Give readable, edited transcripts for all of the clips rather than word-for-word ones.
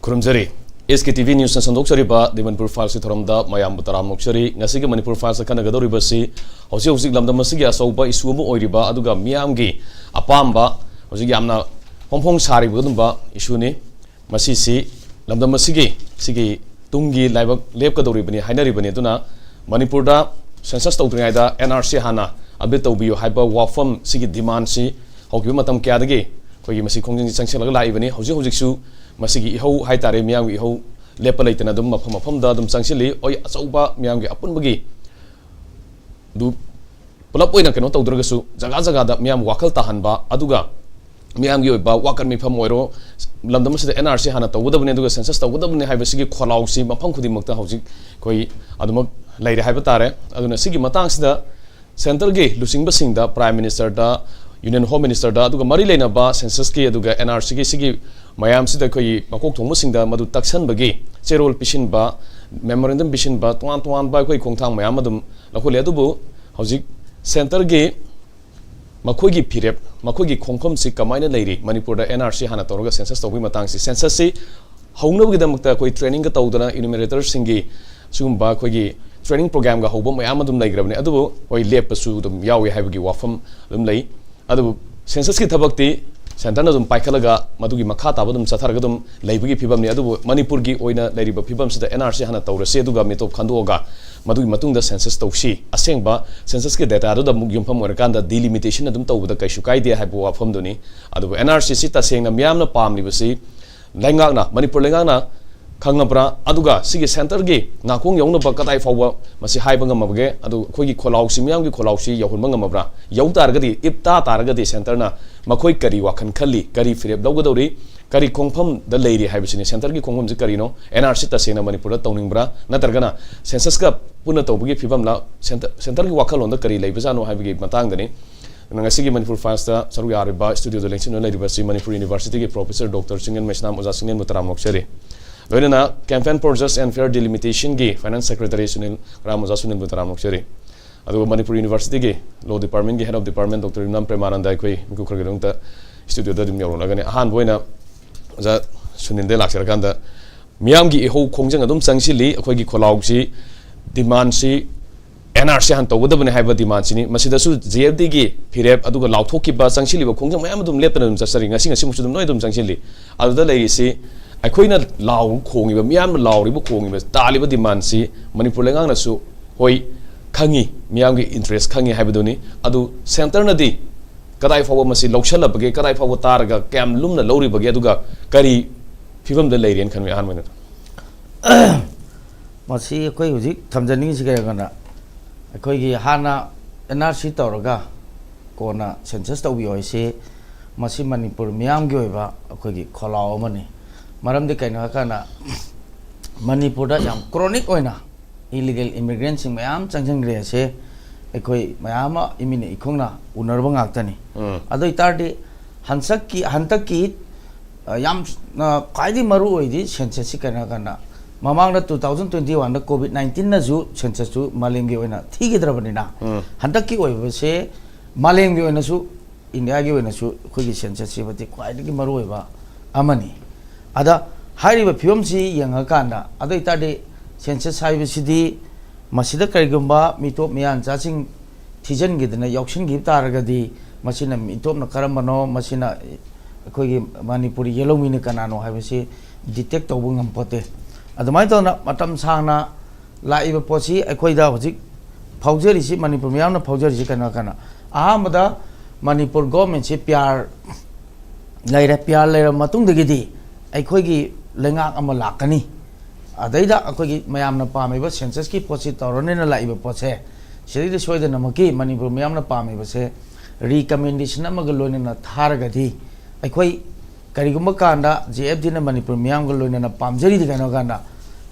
Khurumjari SKTV News na sandok sariba di Manipur Files thoramda mayam butaram moksari ngasi ga Manipur Files kana gadori basi hausi lamda masigi asauba isu mu oiriba aduga miyamgi apamba hausi yamna homphong sari budumba isu ni masisi lamda masigi sigi tungi laibak lep ka dori bani hainari bani tuna Manipur da census tawdringai da NRC hana update tawbiyo haiba wafam sigi demand si hauki matam kya dagi kogi masi khongjing sangsel laga lai bani hausi su masigi ihau hai tare miyam gi ihau lepa leitena dum mafam da dum sangsili oi achauba miyam gi apun bagi du pulap oina keno tawdurga su jaga da miyam wakal tahanba aduga miyam gi ba wakar mi pham oiro lamdam sida NRC hana tawudabne aduga census tawudabne haiba sigi kholau si mafam khudi makta hauji koi aduma laire haiba tare aduna sigi matang sida center gi lusing basing da prime minister da Union Home Minister da aduga mari leina ba census ki aduga NRC ki sigi mayam sida koi makok thongmu singda madu taksan bagi cherol pishin ba memorandum pishin ba tuan ba koi khongthang mayam adum lakhole adubu hojik center gi makoi gi phirep makoi gi khongkhom si kamaina leiri Manipur da NRC hana toroga census tawbi matang si census si haunab gi damakta koi training ga tawdana enumerator singi sugumba koi gi training program ga hobo mayam adum laigrabne adubu oi lepasu dum yawi haibagi wafam dum lei adu census ki thabakti center na dum paikalaga madugi makha taba dum chatharaga dum leibagi phibam ni adu Manipur gi oina leiriba phibam sida NRC hana tawrase aduga metop khandoga madugi matungda census tawsi asengba census ki data adu da mugyumpham orakanda delimitation adum tawbada kaisu kaide haibo wafam duni adu NRC si tasengna miyamna pamli basi lengakna Manipur lengakna khangabra aduga sigi center gi ngakong yongna ba katai fawwa masi haiba ngamabge adu khogi kholausi miyam gi kholausi yahun ngamabra yaw targadi ipta targadi center na makhoi kari wakhan khali kari fireb lawgadori kari khongpham da leiri haibisini center gi khongpham ji kari no NRC ta sena Manipur da tawningbra natargana census ka puna tawbugi phibam la center gi wakhalon da kari leibajano haibigi matang dani nangasi gi Manipur Files da saru yariba studio da lection na leiriba si Manipur University gi professor Dr. CHINGLEN MAISNAM oja CHINGLEN mutaram mokshari loina campaign for just and fair delimitation gi finance secretary SUNIL KARAM oja SUNIL mutaram mokshari adu Manipur University gi law department gi head of department Dr. PREMANANDA koi miku khurgirung ta studio da dim yawrona gani ahan boina oja SUNIL de laksarkanda miyam gi ho khongjang adum changsili akhoi gi kholau si demand si NRC han tawudabne haiba demand sini masida su JFD gi phirep aduga lauthokki ba changsili ba khongjang mayam adum lepna dum chasari ngasi musu dum noi dum changsili adu da leiri si aikoina law khongiba miyam lawriba khongiba taliba demand si Manipur lengang na su hoi khangi miyam gi interest khangi haibaduni adu center na di kadai fawa masi lokshala bage kadai fawa targa kam lumna lawri bage aduga kari phibam da leirian khanmi ahan mena masi koi huji thamjani si ga kana koi gi hana NRC tawraga kona census tawbi hoise masi Manipur miyam gi oiba koi gi kholaw mani maram de kaina kana Manipur da yam chronic oina illegal immigrants sing mayam changjang re se ekoi mayama imine ikhongna unarba ngaktani adoi tardi hantak ki yam kaidi maru oidi census si kana kana mamang na 2021 da COVID-19 na ju census ju malemgi oina thigidrabani na hantak ki oiba se malemgi oina su India gi oina su khogi census si bati kaidi ki maru oiba amani ada hariba phibam si yanga kana adoi tardi census haibisidi masida karigumba mitop miyan chaching thijan gidna yakshin gi taragadi masina mitop na karambano masina khogi Manipuri yellow mini kanano haibisi detect tawbu ngampote adumai tona matam sangna laiba posi ekhoida hojik phaujari si Manipur miyamna phaujari si kana ahamada Manipur government si pyar laira matung degidi ekhoigi lengak ama lakani adaida akogi mayamna pamiba census ki posi tawrone na laiba pose sirida soida namaki Manipur mayamna pamiba se recommendation amaga loina na tharagadi aikoi karigumba kanda JFD na Manipur mayam ga loina na pamjari di kana kanda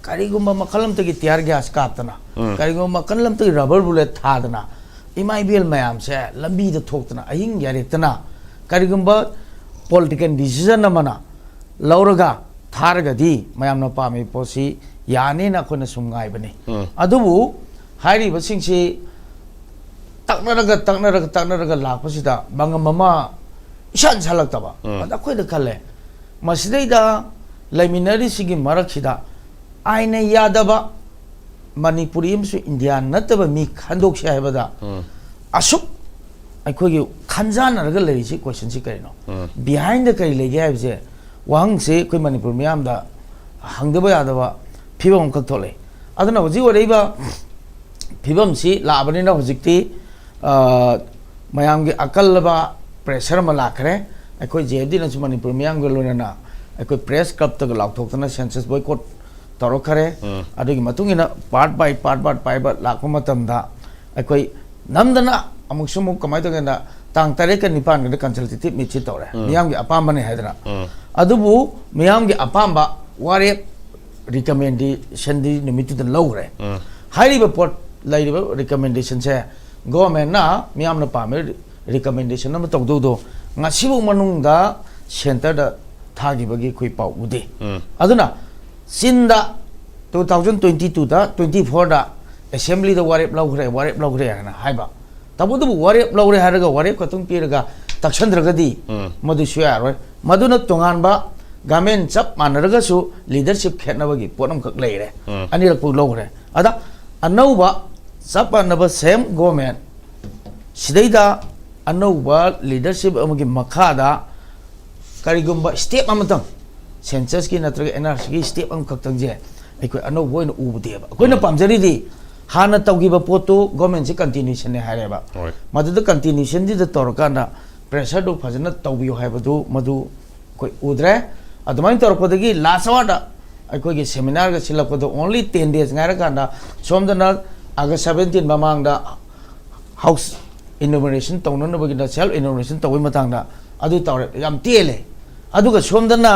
karigumba makalam tagi tiar gas kaptana karigumba makalam tagi rubber bullet thadana MIBL mayam se lambi da thoktana ahing yaretana karigumba political decision namana lauraga Targadi, Mayamna Pami Posi, Yanina Kona Sungai Bani. Adubu, Hari Basingsi Taknaraga Laposita, Banga Mama, Shan Salaktaba, but I quite a Kale. Masida ꯂꯩꯃꯤꯟꯅꯔꯤ ꯁꯤꯒꯤ ꯃꯔꯛꯁꯤꯗ ꯑꯥꯏꯅ ꯌꯥꯗꯕ ꯃꯅꯤꯄꯨꯔꯤ ꯑꯃꯁꯨꯡ India ꯅꯠꯇꯕ ꯃꯤ ꯈꯟꯗꯣꯛꯁꯦ ꯍꯥꯏꯕꯗ ꯑꯁꯨꯛ ꯑꯩꯈꯣꯏꯒꯤ ꯈꯟꯖꯥꯟꯅꯔꯒ ꯂꯩꯔꯤꯁꯤ ꯀꯣꯏꯁꯟꯁꯤ ꯀꯔꯤꯅꯣ ꯕꯤꯍꯥꯏꯟꯗ ꯀꯔꯤ ꯂꯩꯒꯦ ꯍꯥꯏꯕꯁꯦ ꯋꯥꯍꯪꯁꯦ ꯑꯩꯈꯣꯏ ꯃꯅꯤꯄꯨꯔ ꯃꯤꯌꯥꯝꯗ ꯍꯪꯗꯕ ꯌꯥꯗꯕ ꯐꯤꯕꯝ ꯑꯃꯈꯛ ꯊꯣꯛꯂꯛꯏ ꯑꯗꯨꯅ ꯍꯧꯖꯤꯛ ꯑꯣꯏꯔꯛꯏꯕ ꯐꯤꯕꯝꯁꯤ ꯂꯥꯛꯑꯕꯅꯤꯅ ꯍꯧꯖꯤꯛꯇꯤ ꯃꯌꯥꯝꯒꯤ ꯑꯀꯜꯂꯕ ꯄ꯭ꯔꯦꯁꯔ ꯑꯃ ꯂꯥꯛꯈ꯭ꯔꯦ ꯑꯩꯈꯣꯏ JFDꯅꯁꯨ ꯃꯅꯤꯄꯨꯔ ꯃꯤꯌꯥꯝꯒ ꯂꯣꯏꯅꯅ ꯑꯩꯈꯣꯏ ꯄ꯭ꯔꯦꯁ ꯀ꯭ꯂꯕꯇꯒ ꯂꯥꯎꯊꯣꯛꯇꯅ ꯁꯦꯟꯁꯁ ꯕꯣꯏꯀꯣꯠ ꯇꯧꯔꯛꯈ꯭ꯔꯦ ꯑꯗꯨꯒꯤ ꯃꯇꯨꯡ ꯏꯟꯅ ꯄꯥꯔꯠ ꯕꯥꯏ ꯄꯥꯔꯠ ꯄꯥꯏꯕ ꯂꯥꯛꯄ ꯃꯇꯝꯗ ꯑꯩꯈꯣꯏ ꯅꯝꯗꯅ ꯑꯃꯨꯛꯁꯨ ꯑꯃꯨꯛ ꯀꯃꯥꯏꯅ ꯇꯧꯒꯦꯅ ꯇꯥꯡ 8ꯒ 9ꯒꯗ ꯀꯟꯁꯜꯇꯦꯇꯤꯚ ꯃꯤꯠꯁꯤ ꯇꯧꯔꯦ ꯃꯤꯌꯥꯝꯒꯤ ꯑꯄꯥꯝꯕꯅꯦ ꯍꯥꯏꯗꯅ ꯑꯗꯨꯕꯨ ꯃꯤꯌꯥꯝꯒꯤ ꯑꯄꯥꯝꯕ ꯋꯥꯔꯦꯞ ꯔꯤꯀꯃꯦꯟꯗꯦꯁꯟꯗꯤ ꯅꯨꯃꯤꯠꯇꯨꯗ ꯂꯧꯈ꯭ರೆ ꯍꯥꯏꯔꯤꯕ ꯄꯣꯠ ꯂꯩꯔꯤꯕ ꯔꯤꯀꯃꯦꯟꯗꯦꯁꯟꯁꯦ ꯒꯣꯔꯃꯦꯟꯅ ꯃꯤꯌꯥꯝꯅ ꯄꯥꯝꯃꯦ ꯔꯤꯀꯃꯦꯟꯗꯦꯁꯟ ꯑꯃ ꯇꯧꯗꯧꯗꯣ ꯉꯁꯤꯐꯥꯎ ꯃꯅꯨꯡꯗ ꯁꯦꯟꯇꯔꯗ ꯊꯥꯈꯤꯕꯒꯤ ꯑꯩꯈꯣꯏ ꯄꯥꯎ ꯎꯗꯦ ꯑꯗꯨꯅ ꯆꯤꯟꯗ 2022ꯗ 24ꯗ ꯑꯦꯁꯦꯝꯕ꯭ꯂꯤꯗ ꯋꯥꯔꯦꯞ ꯂꯧꯈ꯭ꯔꯦ ꯍꯥꯏꯅ ꯍꯥꯏꯕ ꯇꯧꯕꯇꯕꯨ ꯋꯥꯔꯦꯞ ꯂꯧꯔꯦ ꯍꯥꯏꯔꯒ ꯋꯥꯔꯦꯞ ꯈꯛꯇꯪ ꯄꯤꯔꯒ ꯇꯛꯁꯟꯗ꯭ꯔꯒꯗꯤ ꯃꯗꯨꯁꯨ ꯌꯥꯔꯣꯏ ꯃꯗꯨꯅ ꯇꯣꯉꯥꯟꯕ ꯒꯃꯦꯟ ꯆꯞ ꯃꯥꯟꯅꯔꯒꯁꯨ ꯂꯤꯗꯔꯁꯤꯞ ꯈꯦꯠꯅꯕꯒꯤ ꯄꯣꯠ ꯑꯃꯈꯛ ꯂꯩꯔꯦ ꯑꯅꯤꯔꯛꯄꯨ ꯂꯧꯈ꯭ꯔꯦ ꯑꯗ ꯑꯅꯧꯕ ꯆꯞ ꯃꯥꯟꯅꯕ ꯁꯦꯝ ꯒꯣꯔꯃꯦꯟ ꯁꯤꯗꯩꯗ ꯑꯅꯧꯕ ꯂꯤꯗꯔꯁꯤꯞ ꯑꯃꯒꯤ ꯃꯈꯥꯗ ꯀꯔꯤꯒꯨꯝꯕ ꯁ꯭ꯇꯦꯞ ꯑꯃꯇꯪ ꯁꯦꯟꯁꯁꯀꯤ ꯅꯠꯇ꯭ꯔꯒ NRCꯒꯤ ꯁ꯭ꯇꯦꯞ ꯑꯃꯈꯛꯇꯪꯁꯦ ꯑꯩꯈꯣꯏ ꯑꯅꯧꯕ ꯑꯣꯏꯅ ꯎꯕꯗꯦꯕ ꯑꯩꯈꯣꯏꯅ ꯄꯥꯝꯖꯔꯤꯗꯤ ꯍꯥꯟꯅ ꯇꯧꯈꯤꯕ ꯄꯣꯠꯇꯨ ꯒꯣꯔꯃꯦꯟꯁꯤ ꯀꯟꯇꯤꯅ꯭ꯌꯨꯁꯟꯅꯦ ꯍꯥꯏꯔꯦꯕ ꯃꯗꯨꯗ ꯀꯟꯇꯤꯅ꯭ꯌꯨꯁꯟꯁꯤꯗ ꯇꯧꯔꯀꯥꯟꯗ ꯄ꯭ꯔꯦꯁꯔꯗꯨ ꯐꯖꯅ ꯇꯧꯕꯤꯌꯨ ꯍꯥꯏꯕꯗꯨ ꯃꯗꯨ ꯑꯩꯈꯣꯏ ꯎꯗ꯭ꯔꯦ ꯑꯗꯨꯃꯥꯏꯅ ꯇꯧꯔꯛꯄꯗꯒꯤ ꯂꯥꯁ ꯑꯋꯥꯔꯗ ꯑꯩꯈꯣꯏꯒꯤ ꯁꯦꯃꯤꯅꯥꯔꯒ ꯁꯤꯜꯂꯛꯄꯗ ꯑꯣꯟꯂꯤ 10 days ꯉꯥꯏꯔꯀꯥꯟꯗ ꯁꯣꯝꯗꯅ August 17 ꯃꯃꯥꯡꯗ ꯍꯥꯎꯁ ꯏꯅꯣꯃꯤꯅꯦꯁꯟ ꯇꯧꯅꯅꯕꯒꯤꯗ ꯁꯦꯜꯐ ꯏꯅꯣꯃꯤꯅꯦꯁꯟ ꯇꯧꯕꯒꯤ ꯃꯇꯥꯡꯗ ꯑꯗꯨ ꯇꯧꯔꯦ ꯌꯥꯝ ꯇꯦꯜꯂꯦ ꯑꯗꯨꯒ ꯁꯣꯝꯗꯅ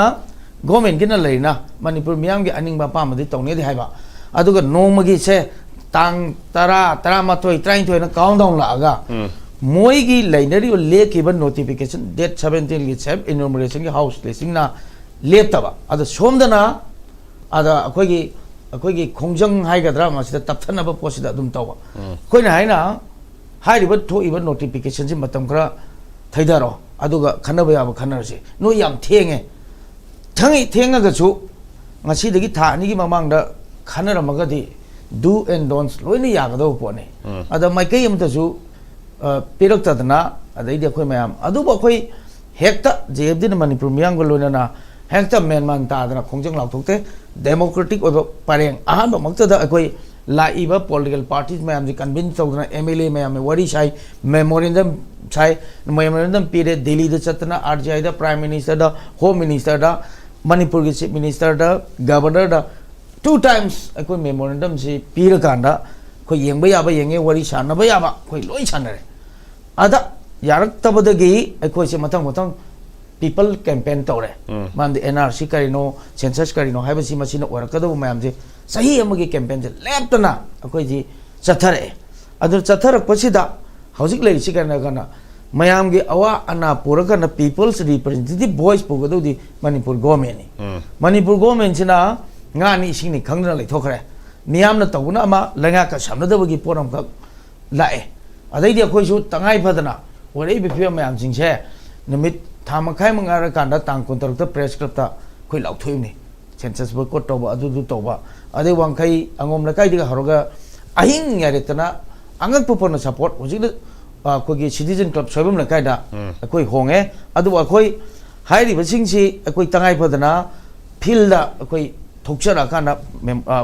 ꯒꯣꯔꯃꯦꯟꯒꯤꯅ ꯂꯩꯔꯤꯅ ꯃꯅꯤꯄꯨꯔ ꯃꯤꯌꯥꯝꯒꯤ ꯑꯅꯤꯡꯕ ꯑꯄꯥꯝꯕꯗꯤ ꯇꯧꯅꯦꯗꯤ ꯍꯥꯏꯕ ꯑꯗꯨꯒ ꯅꯣꯡꯃꯒꯤꯁꯦ ꯇꯥꯡ 10, 11, 12ꯅ ꯀꯥꯎꯟ ꯗꯥꯎꯟ ꯂꯥꯛꯑꯒ ꯃꯣꯏꯒꯤ ꯂꯩꯅꯔꯤꯕ ꯂꯦꯞꯈꯤꯕ ꯅꯣꯇꯤꯐꯤꯀꯦꯁꯟ ꯗꯦꯠ 17ꯒꯤ ꯁꯦꯜꯐ ꯏꯅꯣꯃꯤꯅꯦꯁꯟꯒꯤ ꯍꯥꯎꯁ ꯂꯤꯁꯤꯡꯅ ꯂꯦꯞꯇꯕ ꯑꯗ ꯁꯣꯝꯗꯅ ꯑꯗ ꯑꯩꯈꯣꯏꯒꯤ ꯈꯣꯡꯖꯪ ꯍꯥꯏꯒꯗ꯭ꯔꯥ ꯃꯁꯤꯗ ꯇꯞꯊꯅꯕ ꯄꯣꯠꯁꯤꯗ ꯑꯗꯨꯝ ꯇꯧꯕ ꯑꯩꯈꯣꯏꯅ ꯍꯥꯏꯔꯤꯕ ꯊꯣꯛꯏꯕ ꯅꯣꯇꯤꯐꯤꯀꯦꯁꯟꯁꯤ ꯃꯇꯝ ꯈꯔ ꯊꯩꯊꯔꯣ ꯑꯗꯨꯒ ꯈꯟꯅꯕ ꯌꯥꯕ ꯈꯟꯅꯔꯁꯤ ꯅꯣꯏ ꯌꯥꯝ ꯊꯦꯡꯉꯒꯁꯨ ꯉꯁꯤꯗꯒꯤ ꯊꯥ 2ꯒꯤ ꯃꯃꯥꯡꯗ ꯈꯟꯅꯔꯝꯃꯒꯗꯤ ꯗꯨ ꯑꯦꯟ ꯗꯣꯟꯁ ꯂꯣꯏꯅ ꯌꯥꯒꯗꯕ ꯄꯣꯠꯅꯤ ꯑꯗ ꯃꯥꯏꯀꯩ ꯑꯃꯇꯁꯨ ꯄꯤꯔꯛꯇꯗꯅ ꯑꯗꯩꯗꯤ ꯑꯩꯈꯣꯏ ꯃꯌꯥꯝ ꯑꯗꯨꯕꯨ ꯑꯩꯈꯣꯏ ꯍꯦꯛꯇ JFDꯅ ꯃꯅꯤꯄꯨꯔ ꯃꯤꯌꯥꯝꯒ ꯂꯣꯏꯅꯅ ꯍꯦꯛꯇ ꯃꯦꯟꯃꯥꯟ ꯇꯥꯗꯅ ꯈꯣꯡꯖꯪ ꯂꯥꯎꯊꯣꯛꯇꯦ ꯗꯦꯃꯣꯀ꯭ꯔꯦꯇꯤꯛ ꯑꯣꯏꯕ ꯄꯔꯦꯡ ꯑꯍꯥꯟꯕꯃꯛꯇꯗ ꯑꯩꯈꯣoi ꯂꯥꯛꯏꯕ ꯄꯣꯂꯤꯇꯤꯀꯦꯜ ꯄꯥꯔꯇꯤꯁ ꯃꯌꯥꯝꯁꯤ ꯀꯟꯚꯤꯟꯁ ꯇꯧꯗꯅ MLA ꯃꯌꯥꯝ ꯋꯥꯔꯤ ꯁꯥꯏ ꯃꯦꯃꯣꯔꯦꯟꯗꯝ ꯄꯤꯔꯦ ꯗꯦꯜꯂꯤꯗ ꯆꯠꯇꯅ RGIꯗ ꯄ꯭ꯔꯥꯏꯝ ꯃꯤꯅꯤꯁꯇꯔꯗ ꯍꯣꯝ ꯃꯤꯅꯤꯁꯇꯔꯗ ꯃꯅꯤꯄꯨꯔꯒꯤ ꯆꯤꯐ ꯃꯤꯅꯤꯁꯇꯔꯗ ꯒꯕꯔꯅꯔꯗ 2 times ꯑꯩꯈꯣꯏ ꯃꯦꯃꯣꯔꯦꯟꯗꯝꯁꯤ ꯄꯤꯔꯀꯥꯟꯗ ꯑꯩꯈꯣꯏ ꯌꯦꯡꯕ ꯌꯥꯕ ꯌꯦꯡꯉꯦ ꯋꯥꯔꯤ ꯁꯥꯟꯅꯕ ꯌꯥꯕ ꯑꯩꯈꯣꯏ ꯂꯣꯏ ꯁꯥꯟꯅꯔꯦ ꯑꯗ ꯌꯥꯔꯛꯇꯕꯗꯒꯤ ꯑꯩꯈꯣꯏꯁꯦ ꯃꯊꯪ people campaign tore man NRC karino census karino haibasi masina orakadabu mayamje sahi amagi campaign je leptana akoi ji chathare adu chatharakpasida hojik lei sikana kana mayamgi awa ana purakana people's representative voice pugadudi Manipur government ni Manipur government sina ngani isingni khangna lei thokre miyamna tawuna ama langa ka samnadabagi poram ka lae adaidi akoi su tangai phadana orei bipia mayam singse numit Thamakai mangara kanda tang kontarakta press clubta khoi lauthoimni census boycott toba adu toba ade wangkai angom lakai diga haroga ahing yaretana angak pupona support hojik kogi citizen club soibam lakai da khoi honge adu khoi hairi basingsi khoi tangai phadana field da khoi thokchara kana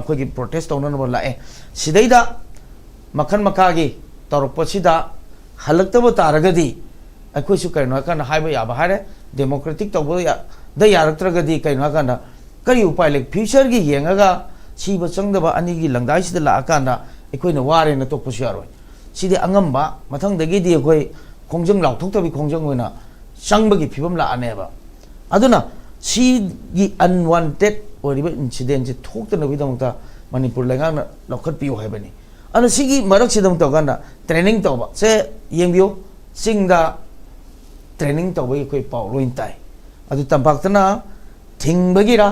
khoi gi protest tawna no lae sidaida makhan makagi torokpasida halaktaba taragadi ꯑꯩꯈꯣꯏꯁꯨ ꯀꯩꯅꯣ ꯍꯥꯏꯀꯥꯟꯗ ꯍꯥꯏꯕ ꯌꯥꯕ ꯍꯥꯏꯔꯦ democratic ꯇꯧꯕꯗ ꯌꯥꯔꯛꯇ꯭ꯔꯒꯗꯤ ꯀꯩꯅꯣ ꯍꯥꯏꯀꯥꯟꯗ ꯀꯔꯤ ꯎꯄꯥꯏ ꯂꯩ ꯐ꯭ꯌꯨꯆꯔꯒꯤ ꯌꯦꯡꯉꯒ ꯁꯤꯕ ꯆꯪꯗꯕ ꯑꯅꯤꯒꯤ ꯂꯪꯗꯥꯏꯁꯤꯗ ꯂꯥꯛꯑꯀꯥꯟꯗ ꯑꯩꯈꯣꯏꯅ ꯋꯥꯔꯦꯅ ꯇꯣꯛꯄꯁꯨ ꯌꯥꯔꯣꯏ ꯁꯤꯗꯤ ꯑꯉꯝꯕ ꯃꯊꯪꯗꯒꯤꯗꯤ ꯑꯩꯈꯣꯏ ꯈꯣꯡꯖꯪ ꯂꯥꯎꯊꯣꯛꯇꯕꯤ ꯈꯣꯡꯖꯪ ꯑꯣꯏꯅ ꯆꯪꯕꯒꯤ ꯐꯤꯕꯝ ꯂꯥꯛꯑꯅꯦꯕ ꯑꯗꯨꯅ ꯁꯤꯒꯤ ꯑꯟꯋꯥꯟꯇꯦꯠ ꯑꯣꯏꯔꯤꯕ ꯏꯟꯁꯤꯗꯦꯟꯁꯤ ꯊꯣꯛꯇꯅꯕꯒꯤꯗꯃꯛꯇ ꯃꯅꯤꯄꯨꯔ ꯂꯩꯉꯥꯛꯅ ꯂꯧꯈꯠꯄꯤꯌꯨ ꯍꯥꯏꯕꯅꯤ ꯑꯗꯨꯅ ꯁꯤꯒꯤ ꯃꯔꯛꯁꯤꯗ ꯑꯃꯨꯛ ꯇꯧꯀꯥꯟꯗ ꯇ꯭ꯔꯦꯅꯤꯡ ꯇꯧꯕ ꯁꯦ ꯌꯦꯡꯕꯤꯌꯨ ꯆꯤꯡꯗ training tawai koi pau loin tai adu tampakna thingbagira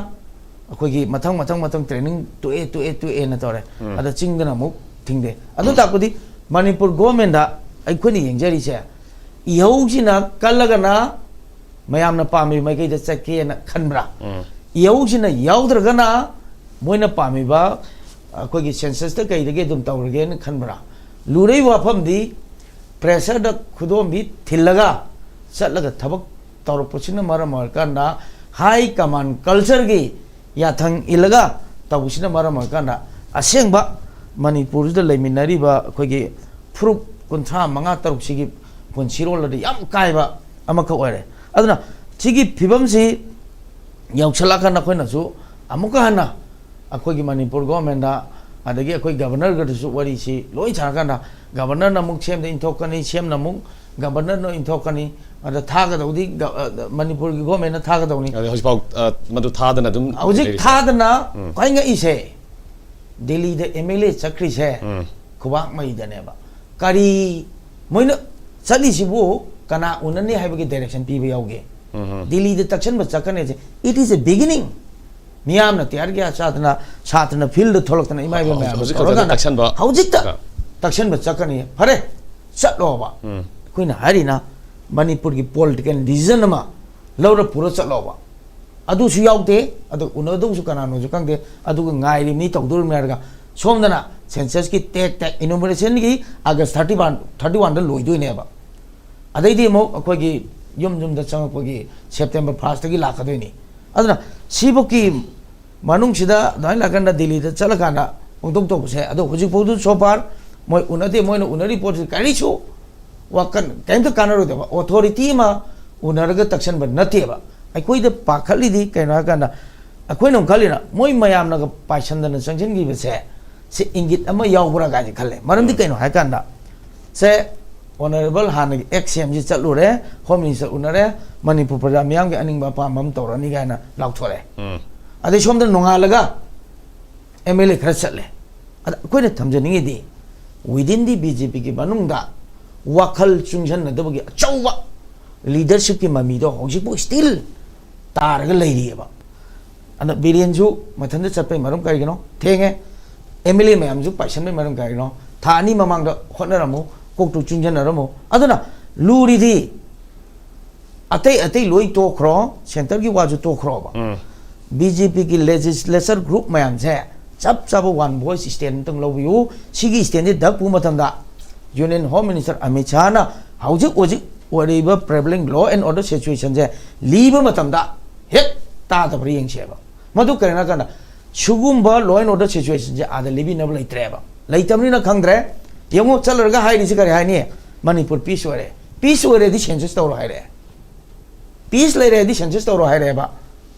akhoi mathang training to e na tore ada chingdana muk thingde adu takudi Manipur government da aikhoni yengjari se ihau sina kallagana mayamna pami mai kai da chake na khanbra ꯌꯧꯁꯤꯅ ꯌꯥꯎꯗ꯭ꯔꯒꯅ ꯃꯣꯏꯅ ꯄꯥꯝꯃꯤꯕ ꯑꯩꯈꯣꯏꯒꯤ ꯁꯦꯟꯁꯁꯇ ꯀꯩꯗꯒꯤ ꯑꯗꯨꯝ ꯇꯧꯔꯒꯦꯅ ꯈꯟꯕ꯭ꯔꯥ ꯂꯨꯔꯤꯕ ꯋꯥꯐꯝꯗꯤ ꯄ꯭ꯔꯦꯁꯔꯗ ꯈꯨꯗꯣꯝꯕꯤ ꯊꯤꯜꯂꯒ ꯆꯠꯂꯒ ꯊꯕꯛ ꯇꯧꯔꯛꯄꯁꯤꯅ ꯃꯔꯝ ꯑꯣꯏꯔꯀꯥꯟꯗ ꯍꯥꯏ ꯀꯃꯥꯟ ꯀꯜꯆꯔꯒꯤ ꯌꯥꯊꯪ ꯏꯜꯂꯒ ꯇꯧꯕꯁꯤꯅ ꯃꯔꯝ ꯑꯣꯏꯔꯀꯥꯟꯗ ꯑꯁꯦꯡꯕ ꯃꯅꯤꯄꯨꯔꯁꯤꯗ ꯂꯩꯃꯤꯟꯅꯔꯤꯕ ꯑꯩꯈꯣꯏꯒꯤ ꯐꯨꯔꯨꯞ 35-36ꯁꯤꯒꯤ ꯄꯨꯟꯁꯤꯔꯣꯜꯗꯗꯤ ꯌꯥꯝ ꯀꯥꯏꯕ ꯑꯃꯈꯛ ꯑꯣꯏꯔꯦ ꯑꯗꯨꯅ ꯁꯤꯒꯤ ꯐꯤꯕꯝꯁꯤ ꯌꯧꯁꯜꯂꯛꯀꯥꯟꯗ ꯑꯩꯈꯣꯏꯅꯁꯨ ꯑꯃꯨꯛꯀ ꯍꯟꯅ ꯑꯩꯈꯣꯏꯒꯤ ꯃꯅꯤꯄꯨꯔ ꯒꯣꯚꯔꯟꯃꯦꯟꯗ ꯑꯗꯒꯤ ꯑꯩꯈꯣꯏ ꯒꯕꯔꯅꯔꯒꯗꯁꯨ ꯋꯥꯔꯤꯁꯤ ꯂꯣꯏ ꯁꯥꯔꯀꯥꯟꯗ ꯒꯕꯔꯅꯔꯅ ꯑꯃꯨꯛ ꯁꯦꯝꯗ ꯏꯟꯊꯣꯛꯀꯅꯤ ꯁꯦꯝꯅ ꯑꯃꯨꯛ ꯒꯕꯔꯅꯔꯅ ꯏꯟꯊꯣꯛꯀꯅꯤ ꯑꯗ ꯊꯥꯒꯗꯧꯗꯤ ꯃꯅꯤꯄꯨꯔꯒꯤ ꯒꯣꯚꯔꯟꯃꯦꯟꯅ ꯊꯥꯒꯗꯧꯅꯤ ꯍꯧꯖꯤꯛꯐꯥꯎ ꯃꯗꯨ ꯊꯥꯗꯅ ꯑꯗꯨꯝ ꯍꯧꯖꯤꯛ ꯊꯥꯗꯅ ꯈ꯭ꯋꯥꯏ ꯉꯛꯏꯁꯦ ꯗꯦꯜꯂꯤꯗ MLA ꯆꯠꯈ꯭ꯔꯤꯁꯦ ꯈꯨꯕꯥꯛ ꯃꯩꯗꯅꯦꯕ ꯀꯔꯤ ꯃꯣꯏꯅ ꯆꯠꯂꯤꯁꯤꯕꯨ ꯀꯅꯥ ꯎꯅꯅꯤ ꯍꯥꯏꯕꯒꯤ ꯗꯥꯏꯔꯦꯛꯁꯟ ꯄꯤꯕ ꯌꯥꯎꯒꯦ ꯗꯦꯜꯂꯤꯗ ꯇꯛꯁꯟꯕ ꯆꯠꯀꯅꯦꯁꯦ it is eh ꯕꯤगिनिꯡ 미암나 티아르기야 사드나 사드나 필드 톨럭드나 이마이베 미암 하우직다 taksan ba chakani hare chatlo ba kuina harina manipur gi political decision ma lawra pura chatlo ba adu su yaute adu unadu su kana no ju kangde adu ngai ri ni tokdur mi arga somdana census ki tek enumeration gi august 31 da loidoi ne ba adai di mo akoi gi yum da chang ko gi september 1st gi lakadoi ni aduna siboki manung sida dai lakanda delhi da chalakana ongdong to se adu hujik podu so far moi unade moi no unari pot kari chu wakan kaim to kanaro de authority ma unarga taksan ba nate ba akoi da pakhali di kaina kana akoi no khalina moi mayam na paisandana sanction gi se se ingit ama yawbra ga ji khalle maram di kaino ha kanda se honorable han xm ji chalure home minister unare manipur praja miyam ge aning ba pa mam torani ga na lauk thore ade somda nonga laga mla khara chatle ada koi na thamjani di within the bjp ki manungda wakhal chungjan na dabagi achauwa leadership ki mami do hoji bo still targa leiri ba ana bilianju mathanda chapai maram kai gino thenge mla mayam ju paisan mai maram kai gino thani mamang da khonaramu koktu chungjan naramu aduna luri di atai loi to khro center ki waju to khro ba bjp ki legislature group mayam je chap chap one voice stand tang lo yu sigi stand da pu matham union home minister amit shah na hauji oji wariba prevailing law and order situation je liba matham da het ta da bri yeng cheba madu karena kana sugumba law and order situation je ada libi na lai treba lai tamni na khangdre yemo chalarga hai ni sikare hai ni manipur peace ware di census tawro hai re peace lai re di census tawro hai re ba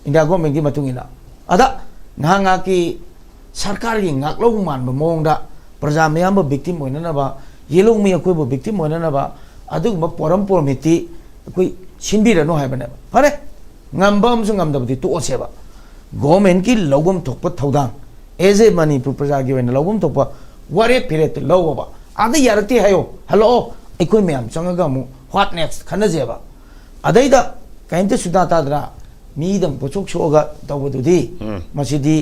india government gi matungina ada nganga ki sarkar gi ngaklo man ba mongda praja mayam ba victim oina na ba yelong mi akoi ba victim oina na ba adu ma poram pormiti akoi sinbira no hai ba ne pare ngambam su ngam da bi to se ba government ki logum thokpa thodang as a manipur praja gi oina logum thokpa ware pire to lo ba ada yarati hayo hello akoi mayam changaga mu what next khana je ba adai da kainte suda ta dra mi dam pochok shoga tawdu di masidi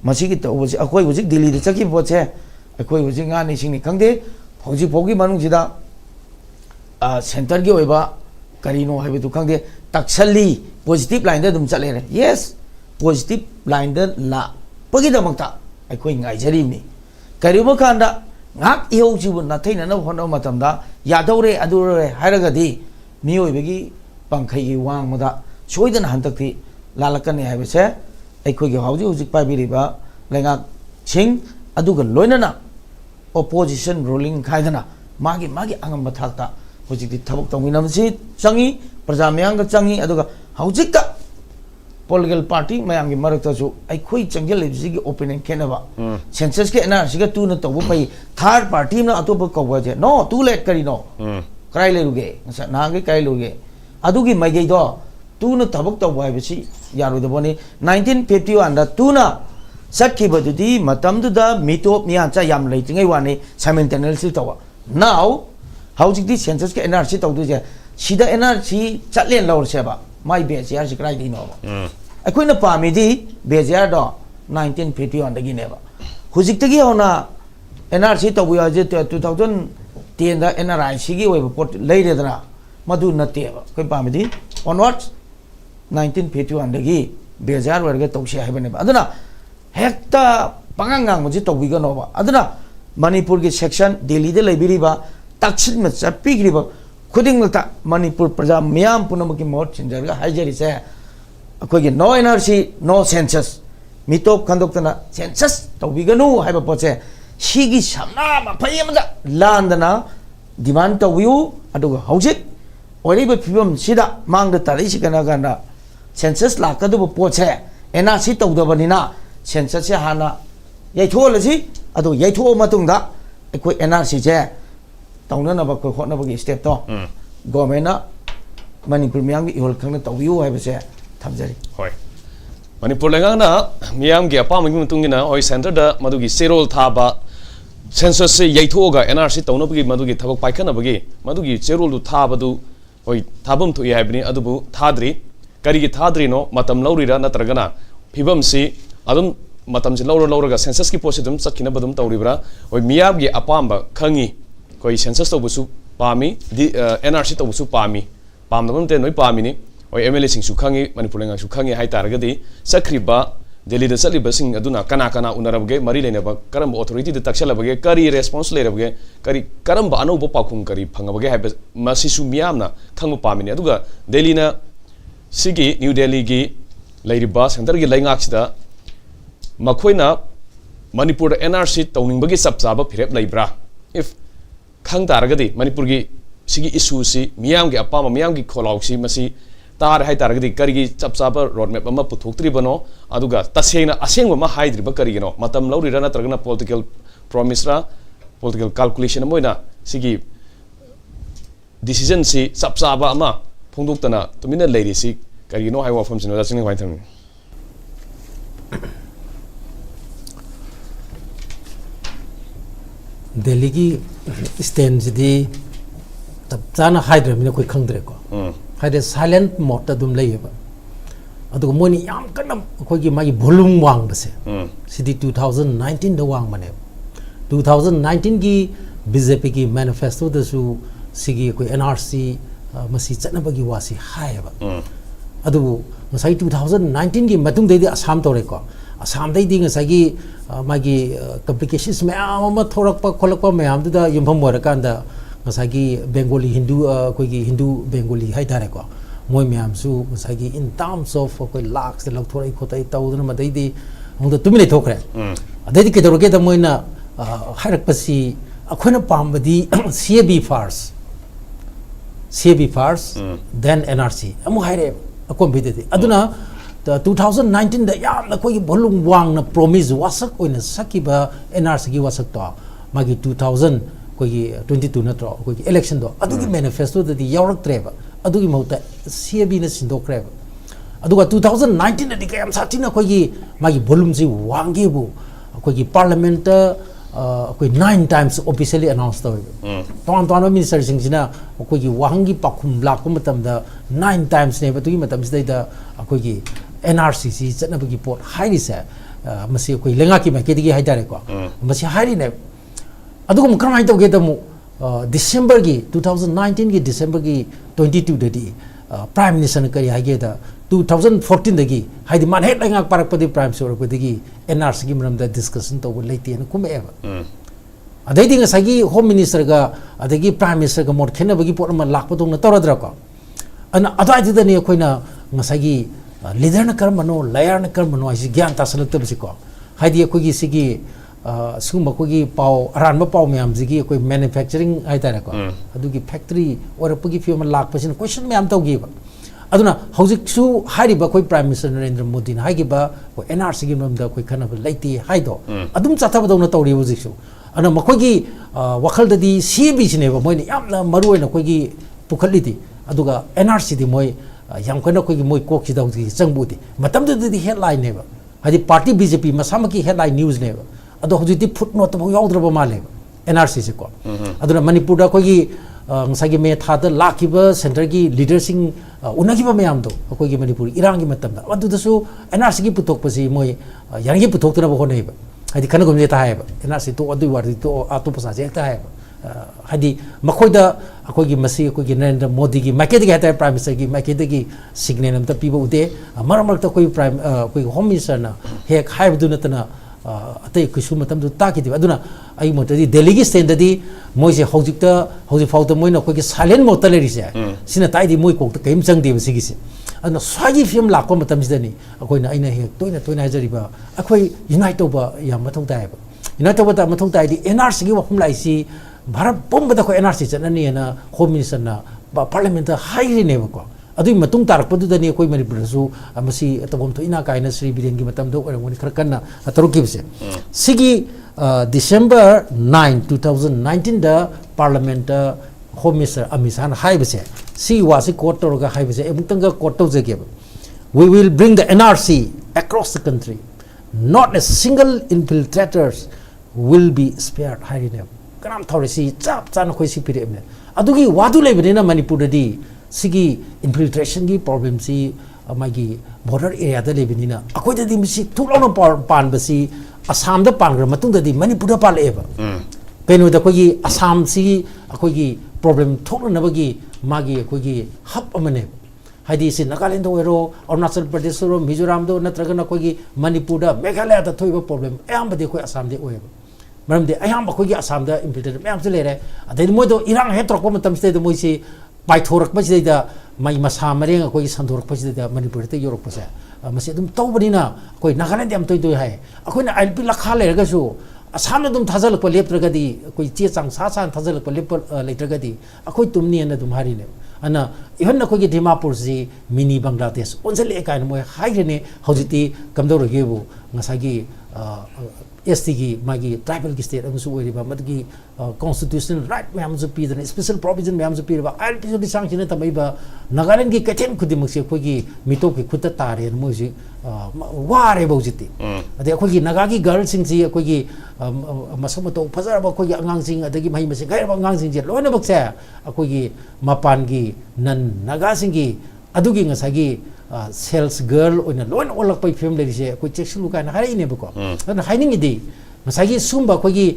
masigi tawbu akoi hujik delhi da chaki poche akoi hujik nga ni singni khangde hojik bogi manung sida center gi oiba karino haibe tu khangde taksali positive line da dum chale re yes positive line da la pagi da makta akoi ngai jari ni karima khanda ngak ihou jibu na thaina na hono matam da yadore adure hairaga di mi oibegi pangkhai gi wang moda soidana hantakti lalakani haibe se aikoi gi hauji hujik paibiriba lenga sing aduga loinana opposition ruling khaidana magi angam bathakta hujik di thabak tawinamsi changi praja mayang ga changi aduga hujik ka political party mayang gi marakta su aikoi changjel lebji gi opinion khenaba census ke NRC ga tu na tawu pai third party na atopa kawwa je no tu let kari no krai le ruge na gi kai luge adugi mai gei do tu na thabak tawwa bisi yaru da boni 1951 da tu na sakki badudi matam du da mitop mi ancha yam lei tingai wani simultaneously tawa now how jik di census ke NRC tawdu je sida NRC chatlen lawr se ba mai be jar sikrai di no akoi na pami di be jar do 1951 da gi ne ba hujik tagi hona NRC tawu ya je 2010 da NRC gi oi report lei re dana madu na te ba koi pami di onwards 1951 da gi बेजार वर्ग तौसी हाइबने अदुना हेक्ता पंगांगांग मुझे तौबिगनोबा अदुना मणिपुर की section Delhi दे लेबिरिबा तक्सिन में चपीग्रिबा खुदिंगता मणिपुर प्रजा मियाम पुनमकी मोट चिंजरगा हाइजरिसे अखोगी नो एनआरसी नो सेंसस मिटोप खंदोक्तना सेंसस तौबिगनु हाइबा पोचे सिगी सामना मफैमदा लांदना डिमांड तौबियु अदुगा हौजिक ओरिबा फिबम सिदा मांगदा तारिसि कनागाना सेंसस लाकदुबो पोचे एनआरसी तौदबनिना सेंसस से हाना याइथोलसि अदो याइथो मतुंगदा अखोई एनआरसी जे तौननबा को होनबगी स्टेप तो गवर्नमेंट मणिपुर मियाम इहोल खंगना तौबियु हाइबसे थमजरी होय मणिपुर लेंगाना मियाम की अपामगी मतुंगिना होय सेंटर दा मदुगी सेरोल थाबा सेंसस से याइथोगा एनआरसी तौनबगी मदुगी थबक पाइखनबगी मदुगी सेरोल दु थाबदु होय थाबम थुई हाइबनी अदुबु थाद्री करिगी थाद्रीनो मतम लौरिरा नत्रगना फिबम से अदुम मतम से लौरगा सेंसस की पोसे दुम चखिना बदुम तौरिब्रा होय मियाम की अपाम खंगी कोई सेंसस तौबसु पामी एनआरसी तौबसु पामी पामदम ते नोय पामिनी और एमएलए सिंह सुखंगी मणिपुर लेंगा सुखंगी हाई तारगदी सख्रिबा दिल्ली दा चलिबा सिंह अदुना कना कना उनरबगे मरी लेनेबा करम अथॉरिटी दा तक्सलबगे करी रेस्पॉन्स लेरबगे करी करम अनौब पाखुम करी फंगबगे हाइबा मसिसु मियामना खंग पामिनी अदुगा दिल्ली ना सिगी न्यू दिल्ली की लेरिबा सेंटर की लेंगाक्सिदा मखोइना मणिपुर एनआरसी तौनिंगबगी सबसाबा फिरेप लेब्रा इफ खंग तारगदी मणिपुर की सिगी इशू सी मियाम की अपामा मियाम की खोलाउसी मसी तार हाई तारगदी करिगी चपचाप रोड मैप अमा पुथोक्त्रिबनो अदुगा तसेंगना असेंगबा मा हाइद्रिबा करिगिनो मतम लौरिरा नत्रगना पॉलिटिकल प्रॉमिसरा पॉलिटिकल कैलकुलेशन मोइना सिगी डिसीजन सी चपचाबा अमा फोंदोक्तना तुमिना लेरिसी करिगिनो हाई वाफम सिनो दासिंग वाइथम दिल्ली की स्टैंड सिदी तब जाना हाइद्रमिना कोई खंगद्रे को हाइदे साइलेंट मोड अदुम लेयबा अदुग मोनी याम कन्ना अखोगी मागी वॉल्यूम वांग बसे सिदी 2019 द वांग मने 2019 की बीजेपी की मैनिफेस्टो दसु सिगी कोई एनआरसी मसी चनबगी वासी हायबा अदुबु ngасai 2019 की मतुंग देदी असम तोरे को असम देदी ngасai मागी कॉम्प्लिकेशंस मैम अमा थोरकपा खोलकपा मैम दुदा युमफम वरकांदा ngасai बेंगोली हिंदू कोई हिंदू बेंगोली हाई तारे को मोय मैम सु ngасai इन टर्म्स ऑफ कोई लाक्स से लौथोरै खोतै तौदन मदैदी हुंदा तुमि लेथोखरे अदैदी केदोरके द मोयना हारकपसी अखोना पामबदी CAB first then NRC अमु हाइरे अकोम्बिदेदी अदुना 2019 द याम कोई भलुम वांग न प्रोमिस वासक ओइना सकिबा NRC की वासक तो मागी 2000 कोई 22 नत्रो कोई इलेक्शन दो अदुगी मैनिफेस्टो ददी यावरक्त्रेबा अदुगी मौता CAB न सिंदोक्रेबा अदुगा 2019 ददी कयम साथिना कोई मागी वॉल्यूम जी वांगेबु कोई पार्लियामेंट कोई 9 times officially announced तो तोन मिनिस्टर सिंह कोई वाहंगी पाखुम लाको मतम द 9 times ने बतुगी मतम सिदा कोई NRC सी चनबगी पोट हाइरी से मसी कोई लेंगा की माइकेदी हाई तारे को मसी हाइरी ने अदुगम क्रमाइ तोगे तमु दिसंबर की 2019 की दिसंबर की 22 ददी प्राइम मिनिस्टर ने करी हाइगे द 2014 दगी हाइदी मान हेड लेंगा पारकपदी प्राइम मिनिस्टर को दगी NRC की मरम द डिस्कशन तो लेती है कुमेबा अदैदी ngасai होम मिनिस्टर का अदगी प्राइम मिनिस्टर का मोड खेनबगी पोट म लाखपो दोंग तोरद्रा को अन अदाइदि दनी अखोइना ngасai लीडर न करमनो लेयर न करमनो आइसि ज्ञान तासलक्तबसि को हाइदी अखोगी सिगी सुम अखोगी पाव अरानबा पाव मैम जिगी कोई मैन्युफैक्चरिंग आइतारे को अदुगी फैक्ट्री और पगी फिम लाखपसिन क्वेश्चन मैम तौगीबा अदुना हौजिकसु हारिबा कोई प्राइम मिनिस्टर नरेंद्र मोदी न हाइगिबा को NRC की मरमदा कोई खनब लेती हाइदो अदुम चाथबदौना तौरी हौजिकसु अना मखोगी वखलददी CAB सिनेबा मोइने यामना मरुओइना कोगी पुखलिदी अदुगा NRC दी मोय याम कना कोगी मोय कोकि दौजी चंगबुदी मतमददी हेडलाइन नेबा हादि पार्टी बीजेपी मसामकी हेडलाइन न्यूज नेबा अदो हौजिति फुटनोट बो याउद्रबा मालेबा NRC से को अदुना मणिपुर दा कोगी ngасai मे थाद लाखिबा सेंटर की लीडरसिंग उनगिबा मैम दो कोगी मणिपुर इरांगी मतमदा अदुदसु NRC की पुथोकपसि मोय यारगी पुथोक्तना बो होनेबा हादि खनगुम जेता हायबा NRC तो अदु वारदि तो आतो पसा जेता हायबा hadi makhoida akogi masi akogi Narendra Modi gi maike gi hata prime minister gi maike gi signal am ta pibo ude maramar ta koi prime koi home minister na hek haibdu natana atei kusu matam du ta ki di aduna ai motadi Delhi gi stand di moi se hojikta hoji fauta moi na koi gi silent motor le ri se sina tai di moi ko ta kaim chang di ba sigi se aduna swagi film la ko matam sidani akoi na aina hek toina hajari ba akoi unite ba ya mathong tai ba unite ba ta mathong tai di NRC gi wafum lai si Bharat Pomba ko NRC chanani na home minister na parliament high ne ba ko adu matung tarak padu dani koi Manipur su amasi atabom to ina kaina Sri Biren gi matam do orang khar kanna ataru ki bse sigi December 9 2019 da parliament home minister amisan high bse si wasi court to ga high bse emutang ga court to je ke we will bring the NRC across the country not a single infiltrators will be spared high ne kanam thorisi chap chan khoi si pire ne adugi wadu lebne na Manipur di sigi infiltration gi problem si magi border area da lebni na akoi da di si thulong pan basi Assam da pan gra matung da di Manipur da pal eba penu da koi Assam si akoi gi problem thokna na bagi magi akoi gi hub amane haidi si Nagaland do ero Arunachal Pradesh ro Mizoram do natraga na koi gi Manipur da Meghalaya da thoiba problem ayam bade koi Assam de oeba maram de ayam akoi gi Assam da infiltrator ayam se lere adai moi do irang he trok matam ste do moi si pai thorak pa sida mai masa mareng akoi sandorak pa sida Manipur te yorok pa sa masi dum tawbani na akoi Nagaland am toy hai akoi na LP lakha le ga su Assam na dum thajal ko lep traga di akoi che chang sa thajal ko lep le traga di akoi tumni na dum hari ne ana ihan akoi gi Dimapur si mini Bangladesh onjale kai na moi hai ne hojiti kamdor ge bu ngasagi ST gi magi tribal gi state amsu oi ba madgi constitutional right me amsu pi the special provision me amsu pi ba LP di sanction ta mai ba Nagaland gi katen khudi mukse khoi gi mito ki khutta tare mo ji ware bo jiti ade khoi gi naga gi girl sing ji khoi gi masam to phazar ba khoi gi angang sing adagi mai mase gai ba angang sing ji loina bakse khoi gi mapan gi nan naga sing gi adugi ngasagi sales girl oina loin olak pai film le se koi chexulu ka na hari ne bako na haining idi masagi sumba koi gi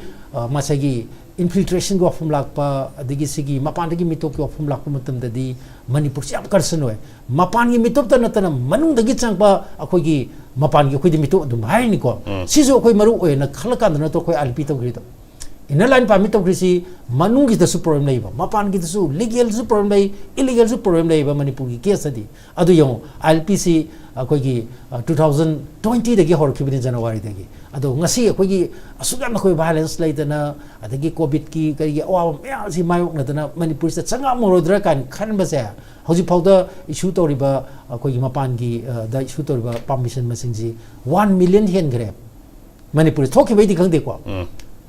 masagi infiltration go from lak pa adigi sigi mapan dagi mitop go from lak matam dadi Manipur siap karsan we mapan gi mitop ta natana manung dagi changpa akoi gi mapan gi koi di mitop dum hai ni ko sizo koi maru oina khalaka na to koi alpi to gri to ina line pa mitop grisi manung gi da su problem nei ba mapan gi da su legal su problem nei illegal su problem nei ba Manipur gi case adi adu yong LPC akoi gi 2020 dagi hor khibini January dagi adu ngasi akoi gi asugam koi violence laitana adagi covid ki kari gi awa me si mayok na tana Manipur sa changa morodra kan khan ba se hoji phauda issue to riba akoi gi mapan gi da issue to riba permission masing ji 1 million hen gre Manipur thoki bai di khang de ko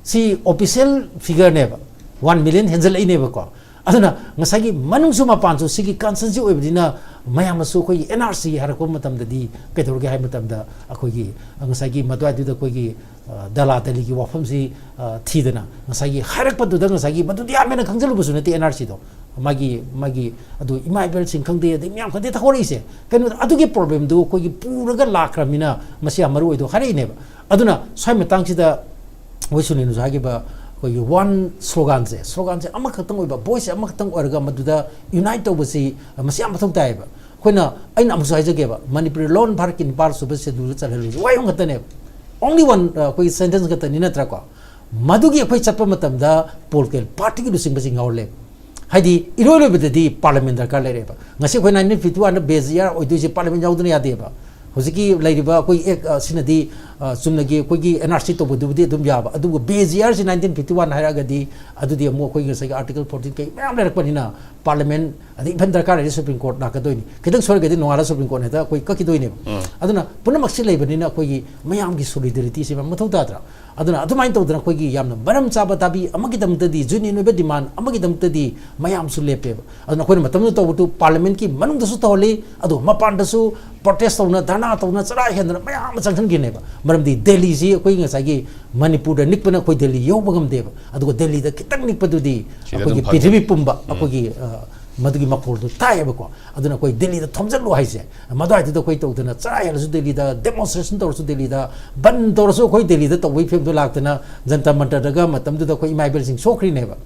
si official figure ne ba 1 million henzal ai ne ba ko aduna ngasagi manung su mapan su sigi consensus oibdina mayam su koi NRC har ko matam da di petor ge hai matam da akoi gi ngasagi madwa du da koi gi dala tali gi wafam si thidana ngasagi harak padu da ngasagi madu dia mena khangjalu bu su ne NRC do magi adu imai bel sing khangde de myam khande ta hori se kanu adu ge problem du koi gi pura ga lakramina masia maru oido hari ne ba aduna sai metang si da SUNIL zagi ba koi one slogan se ama khatang oi ba voice ama khatang orga maduda unite to basi masi am thong tai ba koina aina am sai jage ba Manipur lon Bharkin par su base du chal helu wai hong khatane only one koi sentence khatani na tra ko madugi koi chappa matam da polkel party gi du sing basing haule haidi irolo bedadi parliament da ka le re ba ngasi koi 1951 base year oi du je parliament jauduna ya de ba hojiki lairiba koi ek sinadi sumnagi koi gi NRC to budu de dum jaba adu base year 1951 hairaga di adu di mo koi gi article 14 kai mam le rakpanina parliament adi ban darkar re Supreme Court na ka doini kedang sor gadi noara Supreme Court heta koi ka ki doini aduna punam aksi leibanina koi gi mayam gi solidarity se mathau dadra aduna adumai to dra koi gi yamna baram chaba tabi amagi dam tadi juni no be demand amagi dam tadi mayam su lepe aduna koi matam to butu parliament ki manung da su to le adu mapan da su protest to na dana to na chara hendra mayam changthang gi ne ba maram di Delhi si koi ngasai gi Manipur da nikpana koi Delhi yo bagam de adu Delhi da kitang nikpadu di koi gi pithvi pumba koi gi madugi makol do tai ba ko aduna koi Delhi da thomjal lo haise madai da koi to dana chara yal su Delhi da demonstration to su Delhi da ban to su koi Delhi da to wi phim do lak tana janta mantar daga matam da koi imai bel sing sokri ne ba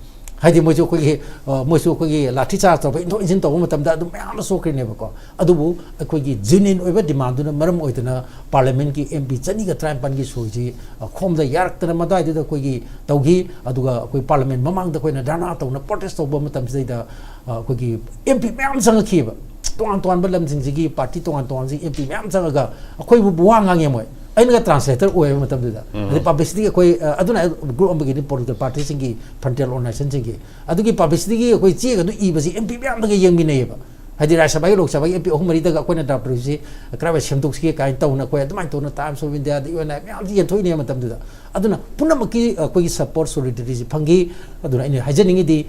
haidi mojo ko gi lathi charge to into engine to matam da du mayam so kri ne ba ko adubu ko gi genuine oiba demand na maram oitana parliament ki MP chani ga tram pan gi soji khom da yarak tana madai da ko gi tawgi aduga ko parliament mamang da ko na dana to na protest to ba matam sei da ko gi MP mayam sang ki ba tuan ba lam jing gi party tuan ji MP mayam sang ga ko bu buang ngang moi aina translator oy matam da adi publicity ko aduna group ambagi political party singi frontier organization singi adugi publicity gi ko chi ga du I basi MP mayam da yeng mi nei ba hadi Rajya Sabha Lok Sabha MP ohum mari da ko na da prisi kraba semtuk ski ka ta na ko admai to na Times of India da yona mayam ji thoi ne matam da aduna punamaki ko gi support solidarity phangi aduna ine hajaningi di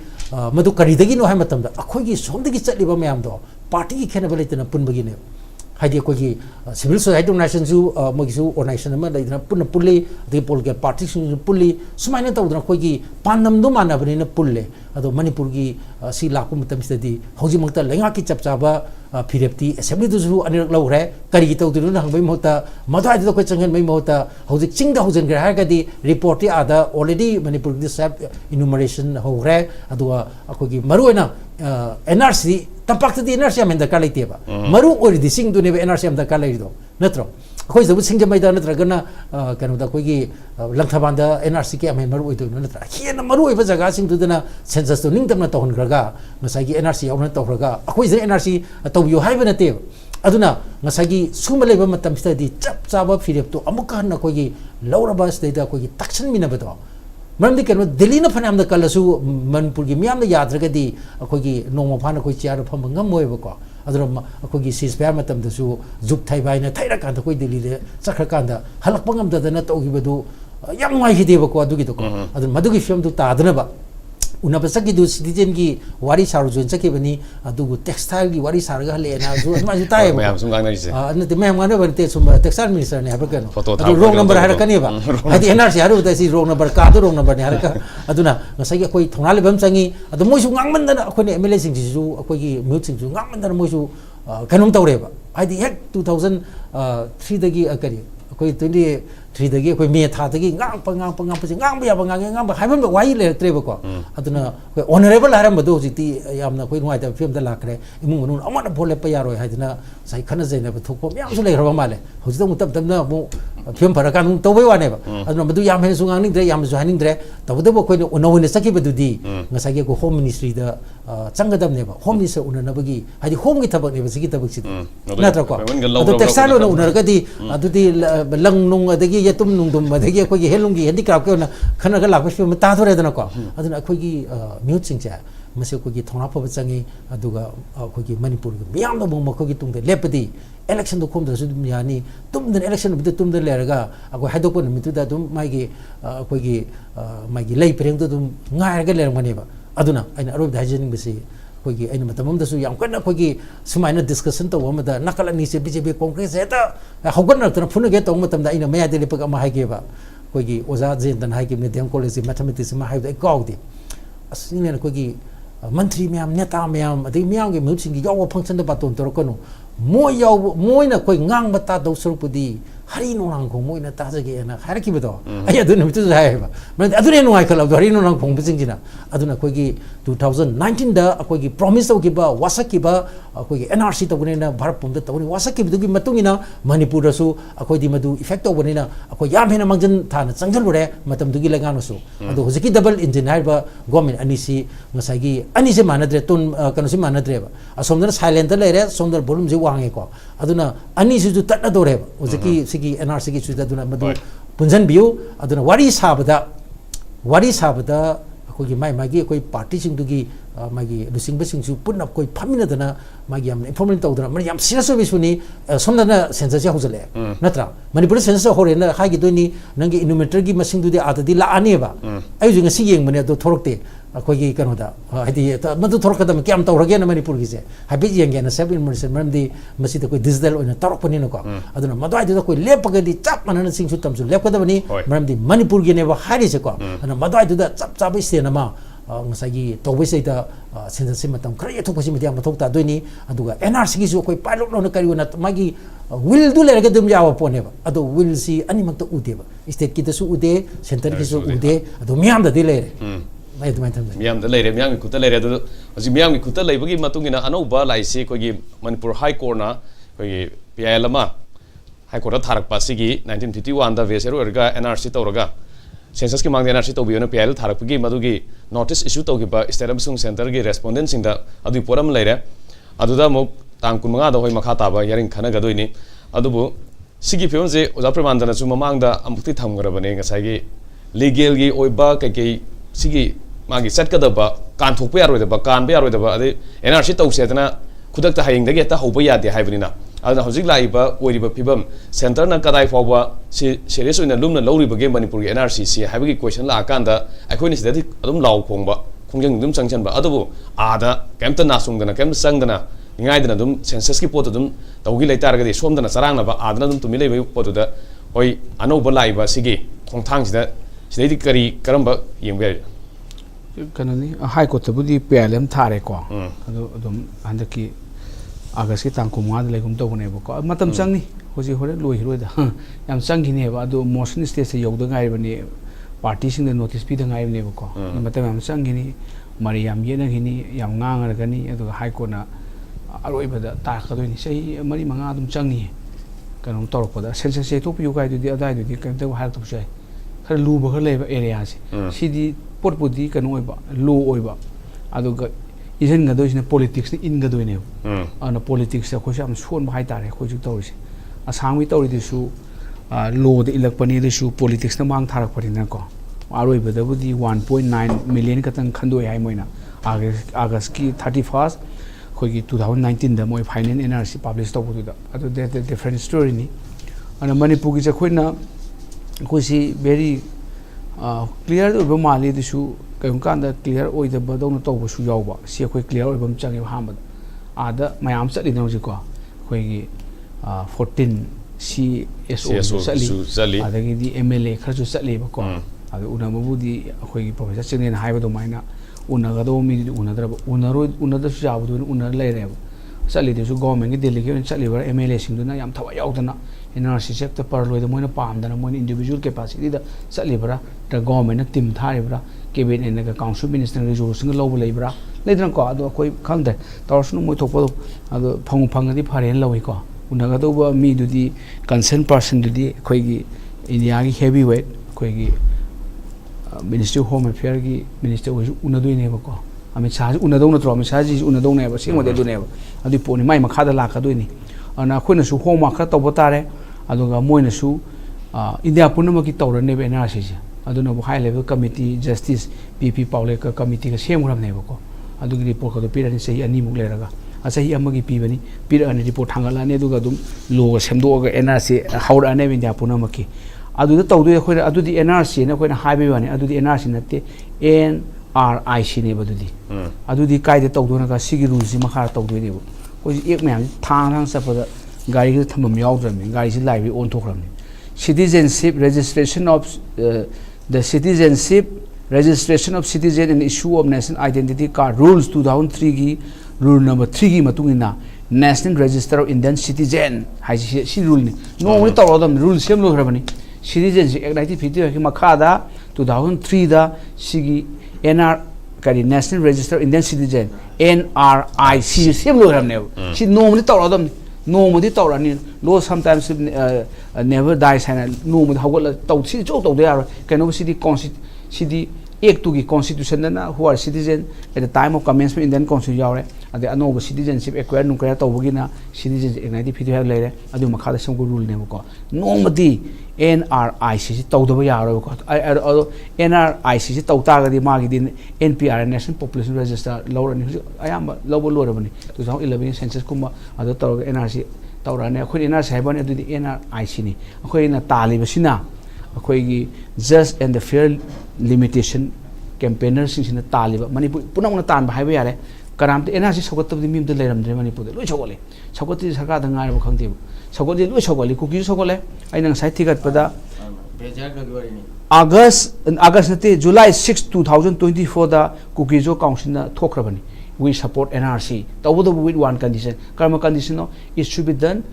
madu kari dagi no hai matam da akoi gi som dagi chatli ba mayam do party gi khena bale tana punbagi ne haidi ko gi civil society organization ju mogisu organization ma laidna punna pulli the political parties pulli sumaina tawdna ko gi panam do mana bani na pulle ado Manipur gi si laku matam stadi hoji mangta lenga ki chapchaba phirepti assembly du ju anirak lawre kari gi tawdu na hangbai mota madai do ko changen mai mota hoji chingda hojen gra ha ga di report ti ada already Manipur gi sab enumeration hore ado ko gi maruina NRC tampak di NRC am da kalai teba maru ori di sing du ne NRC am da kalai do natro khoi zabu sing jamai da natra gana kanu da khoi gi langthaban da NRC ke am maru oi do natra hiena maru oi ba jaga sing du na census to ning tam na to hon graga ngasai gi NRC au na to graga khoi je NRC to yo hai ba na te aduna ngasai gi sumale ba matam study chap chaba phirep to amuka na khoi gi laura ba state da khoi gi taksan mina ba do Mandy can Delhi na Panam the Kalasu, Manipur, Miam the Yadragadi, a Kogi, no Mopana Kochi from Gamoevoka, other Kogi sees Permatam the Zoo, Zup Taibai, Tairakan, Koi Delhi, Sakakanda, Halapangam the Natogibu, young Mahidevako Dugito, other Madugi film to Tadanaba. Unapasaki do citizen gi wari saru jun saki bani adu textile gi wari sarga le na ju ma ju tai ba sum gang na ise na te mem ngana ban te sum textile minister ne habrakan adu wrong number har kani ba adi NRC haru ta si wrong number ka do wrong number ne har ka aduna ngasai gi koi thonal bam changi adu moi su ngang man da koi ne MLA sing ji ju koi gi mute sing ju ngang man da moi su kanum tawre ba adi hek 2003 da gi akari koi 23 da gi koi me tha da gi ngang pa ngang ba ya ba ngang ba hai ban ba wai le tre ba ko aduna koi honorable haram ba do ji ti yamna koi nuai ta film da lakre imung nu amana bole pa ya roi haidina sai khana zaina ba thok po myam su le ro ba male hoji da tab na mo film phara kan to bai wa ne ba aduna madu yam he su ngang ning dre yam su haning dre tabu da bo koi no ne saki ba du di ngasai gi ko home ministry da changadam ne ba home minister una na ba gi haidi home gi tabak ne ba sigi tabak si na tra ko adu textile no una ga di adu di lang nung adagi yatum nung dum adagi ko gi helung gi handicraft ko na khana ga lakpa film ta thore dana ko aduna ko gi mute sing cha mase ko gi thona pha changi aduga ko gi Manipur gi miyam da bong ko gi tung de lepadi election do kom da su yani tum den election bi tum de leraga ko hado ko mitu da dum mai gi ko gi mai gi lei preng do dum ngai ga ler mane ba aduna aina arob da hajening bi si ko gi aina matamam da su yam kana ko gi sumaina discussion to wama da nakala ni se BJP congress eta hogan na tana phuna ge to matam da aina maya de lepag ma hai ge ba ko gi oza jen dan hai ge ne dem college mathematics ma hai da ko di asine ko gi mantri myam neta myam adi myam ge mutsing gi yaw function da baton to ko no moi na koi ngang bata do surpudi hari no nang ko moi na ta jage na har ki bedo ay adu ne tu jai ba man adu ne no ai khala hari no nang phong bising jina adu na koi gi 2019 da koi gi promise to ki ba wasak ki ba koi gi NRC to ne na bharat pum da to ne wasak ki du gi matung ina Manipur da su koi di madu effect to bone na koi yam hena mangjan tha na changjal re matam du gi lenga no su adu hojiki double engine hai ba government ani si ngasai gi ani se manadre ton kanu si manadre ba asomdana silent le re somdar volume je wange ko aduna ani su tat na do re ba hojiki sigi NRC gi su da duna madu punjan biu aduna wari sabada ko gi mai gi koi party sing du gi magi lusing besing su punna koi phamina dana magi am information to dana yam serious service ni somdana census ya huzale natra Manipur census hore na ha gi doni nangi enumeter gi masing du de adadi la ane ba ai ju ngasi yeng mane do thorokte ko gi kanu da hadi madu thorok da kyam tawrage na Manipur gi se habi yeng na sab information man di masi da koi digital oina tarok pani no ko aduna madu ai da koi lepaga di chap manana sing su tam su lepka da bani man di Manipur gi ne ba hari se ko ana madu ai da chap chap iste na ma ngasagi tawbese da sense matam khare thok pasi media mathok ta doini aduga NRC gi su koi pilot no kari na magi will du le ga dum jawa pone ba adu will si ani mak ta ude ba state ki ta su ude center ki su ude adu miam da dile mai tu mai tham miam da leire miam ku ta leire do hoji miam ku ta leibagi matungina anauba laisi kogi Manipur High Court na kogi PIL lama High Court tharak pasigi 1951 da vesero erga NRC tawraga census ki mangde NRC tawbiona PIL tharak pagi madugi notice issue tawgiba state absung center gi respondent singda adu poram leire aduda mok tang kunmanga da hoi makha taba yaring khana gadoini adubu sigi fion je oja pramandana chu mamangda amukti thamgrabane ngasagi legal gi oiba kai sigi magi satkadaba kan thokpa yaroidaba kan ba yaroidaba ade NRC tawsetana khudakta hayingdagi ta hoba yade haibnina aduna hojik laiba oiriba pibam center na kadai fawba si serious oina lumna lawriba ge Manipur gi NRC si haibagi question la akanda akhoni sidadi adum law khongba khongjang dum changchanba adubu ada kemta nasungdana kemta sangdana ngaidana dum census ki pot dum tawgi leitargadi somdana sarangna ba adana dum tumi leiba potuda hoi anoba laiba sigi khongthang sida sidai kari karamba yengbe kanani high court budi PLM thare ko adu dum handaki August ki tang kumwa de legum to bone ko matam changni hoji hore loi hiroi da yam changi ne ba adu motion state se yogda ngai bani party sing de notice pi da ngai ne ko matam yam changi ni mariam ye na gini yam ngang ra gani adu high court na aroi ba da ta ka doi ni sei mari manga dum changi kanong torok da sense se to pi gai du di adai du di kan te ha to sai khar lu ba khar le ba area si sidi pot budi kanoi ba lu oi ba adu ga izen ga doi sine politics ni in ga doi ne ana politics ko sham shon ba hai tare ko ju tori asang wi tori de su lo de ilak pani de su politics na mang tharak pani na ko aroi ba da budi 1.9 million ka tang khandoi hai moina August ki 31st khoi 2019 da moi finance NRC publish to bu da adu de different story ni ana Manipur gi khoi na ko si very clear do ba mali de su kayong kanda clear oi da ba dong to bu su yaw ba si khoi clear oi bam changi ha ma ada mayam sat ni ji ko khoi gi 14 CSO sali adagi di MLA khar ju sat le ba ko adu una bu di khoi gi professor chinen hai ba do maina unaga do mi unadra unada su jabu unar le re sali de su government gi delegate sali ba MLA sing duna yam thawa yaw dana NRC sector par loi da moina pam dana moina individual capacity da sali bra da government na tim thari bra cabinet na council minister resolution lo bu le bra le dran ko ado koi khangde tawsnu moi thok po ado phang di pharen loi ko unaga do ba mi du di concerned person du di khoi gi India gi heavyweight khoi gi Ministry of Home Affairs ki Minister was unadoi ne ba ko ami cha unadong na tro ami cha ji unadong ne ba sing de du ne ba adi po ni mai makha da la ka doi ni ana khoina su home ka to botare aduga moina su India punama ki tawra ne be NRC ji aduna bu high level committee justice PP Paule ka committee ka sem ram ne ba ko adugi report ko pi rani sei ani muk le raga asahi amagi pi bani pi ani report hangala ne duga dum lo semdo ga NRC haura ne India punama ki adu da tawdu khoi adu di NRC na khoi na haibe bani adu di NRC na te NRIC ne ba du di adu di kai de tawdu na ga sigi rules ji makha tawdu ne bu ko ek myam thang sa pa gari ki thamam yaw dram gari si library on thokram ni citizenship registration of the citizenship registration of citizen and issue of national identity card rules 2003 gi rule number 3 gi matungina national register of Indian citizen hai si rule ni no ni tawdam rule sem lo hrabani citizenship act 1950 ki makhada 2003 da sigi NR kari national register of Indian citizen NRIC sem lo hrabne si no ni tawdam no mo di tawrani lo sometimes never dies and no mo hawgal taw si jo taw de kano si di act to gi constitution na who are citizen at the time of commencement Indian constitution yawre ade anoba citizenship acquire nu kaya taw bugina citizenship act 1950 lere adu makhada sem ko rule ne ko no mo di NRIC si taw da ba yaro ko NRIC si taw ta ga di ma gi din NPR national population register lawrani ayamba lawbo lorabani 2011 census kuma adu taw NRC tawrane khoi NRC haibani adu di NRIC ni khoi na tali basina khoi gi just and the fair limitation campaigners sing taliba Manipur punang na tan ba haiba yare karam te NRC sogot di mim de leram de Manipur de loi chogole sogot ti sarkar da ngai ba khangte sogot di loi chogole ku ki sogole aina sai thigat pada August nate July 6 2024 da Kukijo council na thokrabani we support NRC with one condition karma condition no it should be done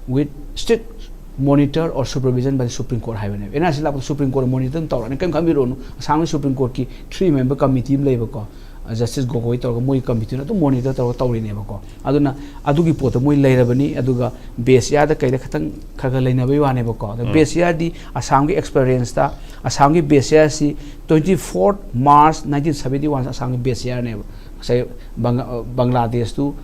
with strict monitor or supervision by the Supreme Court haibane NRC la Supreme Court monitor tawra ne kam khamiro nu asang Supreme Court ki 3 member committee labor ko Justice Gogoi tawra moi committee na to monitor tawri ne ba ko aduna adugi pot moi leirabani aduga base ya da kaida khatang khaga leina bai wane ba ko the base ya di asang gi experience ta asang gi base ya si 24 March 1971 asang gi base ya ne say Bangladesh tu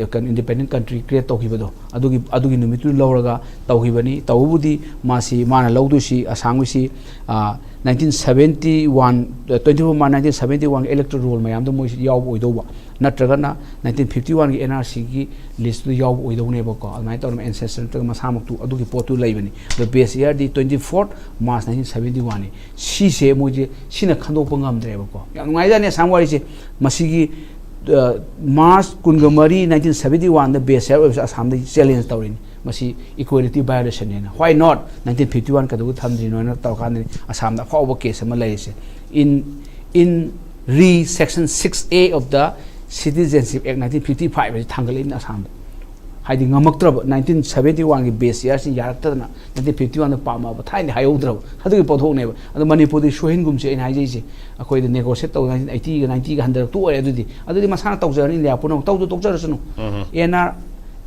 kan independent country create tawhibado adugi numitu lawraga tawhibani tawbudi masi mana lawdu si asangwi si 1971 24 March 1971 electoral roll mayam do moi yaw oidoba natraga na 1951 gi NRC gi list du yaw oido ne ba ko almai tawm ancestor to masamuk tu adugi potu laibani the base year di 24 March 1971 si se moje sina khando pangam dre ba ko yang ngai jane sangwari se masigi March Kungamari 1971 the base year of Assam the challenge tawrin masi equality violation ne why not 1951 ka du thamdri no na taw kan Assam da faw case ma lai se in re section 6A of the Citizenship Act 1955 thangal in Assam haidi ngamaktra 1971 gi base year sin yarak ta na 1951 da pama ba thai ni hayodra hadu gi pothok ne adu Manipur di shohin gum se in haiji se akoi de negotiate taw 1980 ga 90 ga 100 tu adu masana taw jar in ya puno taw du tok jar sunu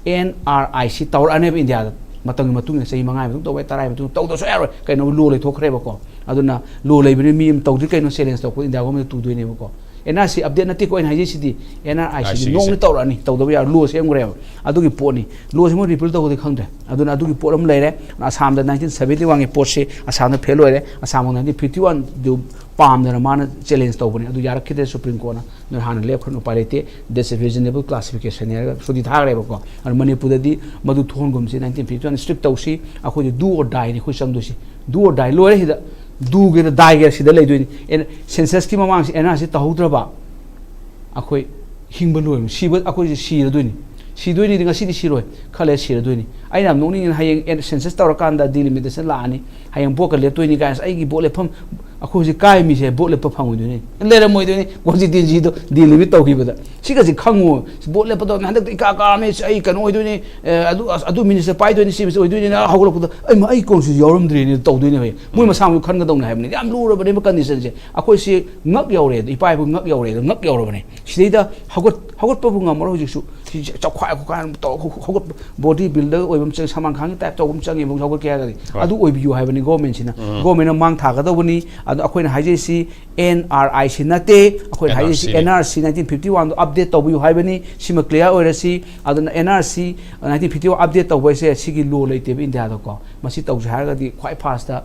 NRC tawr ane India matang matung sei mangai matung tawai tarai matung taw do so ero kaino lo le thokre ba ko aduna lo le bi mi taw di kaino challenge taw ko India go me tu do ne ba ko NRC update nati ko in haiji city NRC nong ni tawr ani taw do ya lo sem gre adugi poni lo sem repeal taw de khangde aduna adugi poram leire Assam da 1971 ge pot se Assam da fail hoire Assam 1951 du palm the man challenge to bani adu yarak khite Supreme Court na han lep khon upalete this reasonable classification ya so di thagre ba ko and Manipur di madu thon gum se 1951 strict tawsi akho do or die ni khusam do si do or die lo re hida do ge die ge sida lei do en census ki mamang NRC tahudra ba akhoi hingba lo si ba akhoi si ra do ni si do ni dinga si di si roi khale si ra do ni ai nam nong ni hayeng census tawra kan da delimitation la ani hayeng bo ka le to ni guys ai gi bo le pham akho ji kai mi se bo le pa phang du ni le ra moi du ni ko ji din ji do delimit taw gi ba da si ga ji khangu bo le pa do na dak ka ka me ai kan oi du ni adu minister pai du ni si oi du ni na hawlo ku ai ma ai kon si yoram dri ni taw du ni moi ma sam khan ga dong na ha ni am lu ra ba ni condition se akho si ngak yaw re i pai bu ngak yaw re ngak yaw ra ba ni si da hagot pa bu ngam ro ji su si chak khwai ko kan to hagot body builder oi bam chang samang khang type to bum chang ibung hagot kya ga adu oi bi yu ha ba ni government sina government mang tha ga do ni adu akhoi haije si NRI sinate akhoi haije si NRC 1951 update to bu haibani sima clear oi rasi adu NRC 1951 update to boise sigi law leite be India da ko masi to ja ga di khwai fast da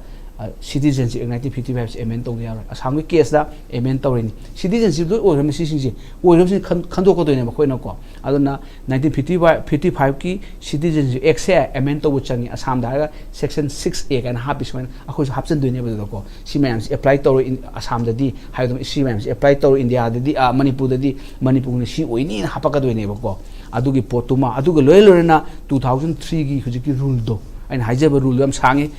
citizenship 1955 amend to ya Assam gi case da amend to rin citizenship do oi ram si sing ji oi ram si khandok ko do ne khoi na ko adu na 1955 ki citizenship act se amend to bu changi Assam da section 6A kan ha bisman akhoi hapchen do ne ba ko si mayam apply to in Assam da di ha do si mayam apply to India da di Manipur da di Manipur ni si oi ni ha pa ka do ne ba ko adu gi potuma adu gi loy na 2003 gi huji ki rule do and haije ba rule am sangi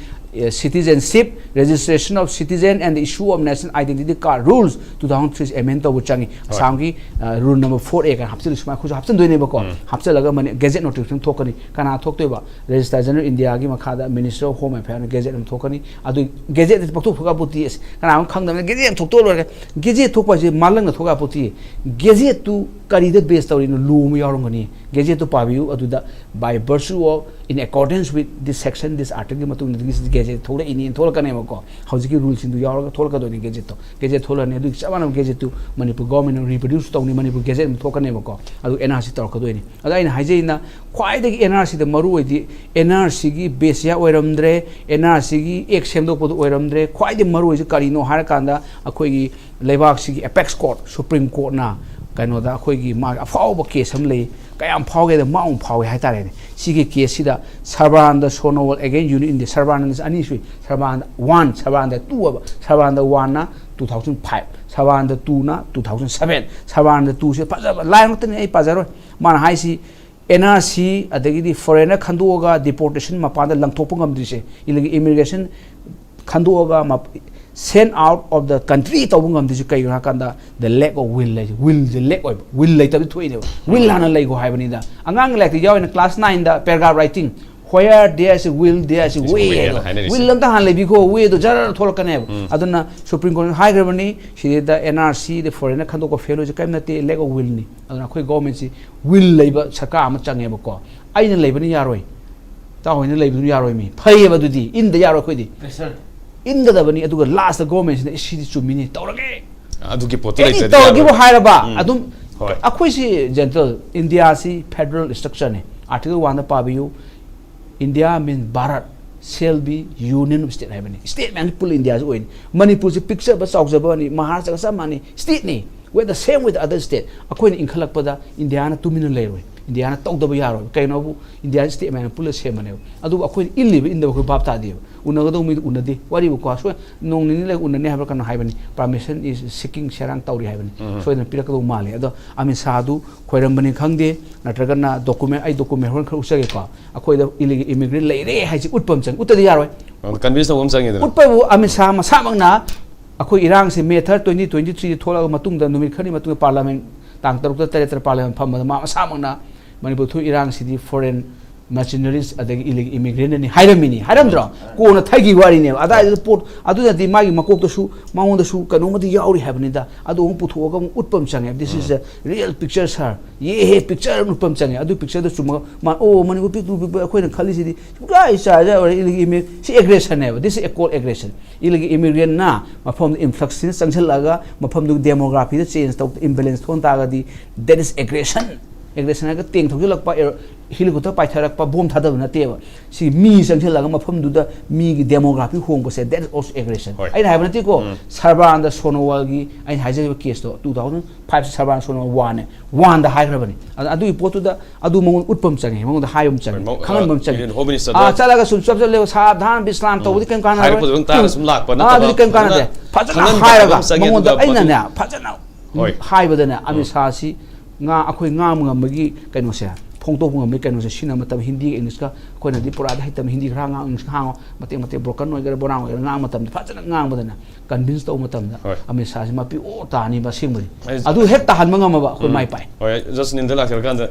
citizenship registration of citizen and the issue of national identity card rules 2003 amend to changi Assam gi rule number 4A kan hapchil sma khu hapchen doine ba ko hapchal laga mane gazette notification thokani kana thokte ba register general India gi makha da minister of home affairs gazette am thokani adu gazette pakto phuka puti kana khang da gazette thokto lo gazette thokpa je malang na thoka puti gazette tu kari da base tawri no lum yarongani gazette to pabiu adu da by virtue of in accordance with this section this article matung this gazette thola in thola kane ma ko hauji rules indu yaroga thola ka do ni gazette thola ne du chamanam gazette tu Manipur government reproduce tawni Manipur gazette thokane ma ko adu NRC tor ka do ni adu aina haje na khwai da NRC da maru oi di NRC gi base ya oiramdre NRC gi ek semdok pod oiramdre khwai de maru oi kari no har kanda akhoi gi leibak si gi apex court Supreme Court na kaino da akhoi gi ma afau ba case am le kayam phauge da maung phauge hai tare sigi case sida Sarbananda Sonowal again unit in the Sarbananda ani sui Sarbananda 1 Sarbananda 2 Sarbananda 1 na 2005 Sarbananda 2 na 2007 Sarbananda 2 se pajaba line tan ai pajaro man hai si NRC adagi di foreigner khanduoga deportation mapanda langthopung amdri se ilagi immigration khanduoga sent out of the country tawung am disi kai kanda the lack of will the lack of will later to will hana lai go haibani da angang like yaw in class 9 da paragraph writing where there is a will there is a way will lam ta han lebi ko way do jar thol kan ne aduna supreme court high government shi the NRC the foreigner khando ko fail je kaim na te leg of will ni aduna khoi government si will leiba sarkar ma change ba ko aina leiba ni yaroi ta hoina leiba ni yaroi mi phai ba du di in the yaroi khoi di in the bani aduga last the government ni shi chumi ni tawrage adugi potla ise to gi bo haira ba adum akhoi si gentle India si federal structure ne article 1 da pabiu India means Bharat shall be union of state haibani state Manipur India is oin Manipur is picture ba sauk jaba ni Maharashtra sa mani state ni we the same with other state akoi ni inkhalak pada India na tumina leiroi India na tok da ba yaro kaino bu India state Manipur le same ne adu akoi illi in da ko bab ta di unaga do mi unadi wari bu ko so nong ni le unani ha kan haibani permission is seeking serang tauri haibani so na pirak do male ado ami sadu khoiram bani khangde natraga na document ai document hon khru sage ko akoi da illegal immigrant leire hai ji utpam chang utadi yaroi convince no chang ida utpa bu ami sa ma sa mangna akoi irang se May 3, 2023 thola matung da numit khani matung parliament tang taruk ta tere parliament pham ma sa mangna Manipur thu irang si di foreign mercenaries adagi illegal immigrant ni hairamini hairamdra ko na thagi wari ne ada report adu da di magi makok to su maung da su kanu mati yauri habni da adu pu thu ga utpam change this is a real picture sir ye he picture utpam change adu picture da su ma o mani pi tu khoi na khali si di guy sa ja illegal immigrant si aggression ne this is a called aggression illegal immigrant na mafam influx sin sanchal laga mafam du demography da change to imbalance thon ta ga di that is aggression aggression ga teng thogi lakpa helicopter pai tharak pa bom thadab na te si mi sangthel laga mafam du da mi gi demography hong bo se that is also aggression ai ha banati ko sarban da sonowal gi ai haje case to 2005 sarban sonowal 1 da high rabani adu ipotu da adu mongon utpam change mongon da hayom change khangan bam change chalaga sun sab le sadhan bislam to di kan kan hai ko ta sum lak pa na di kan kan de phajana hairaga mongon da aina na phajana hai badana ami sa si nga akhoi nga magi kaino se phongto ngam kaino se sina matam hindi english ka koina di pura da hitam hindi ra nga english hango mate broken noi gar borang nga matam phajana nga badana convince to matam da ami sa si mapi o ta ni ba singmari adu het ta han mangam ba khoi mai pai hoi just nin da la kan da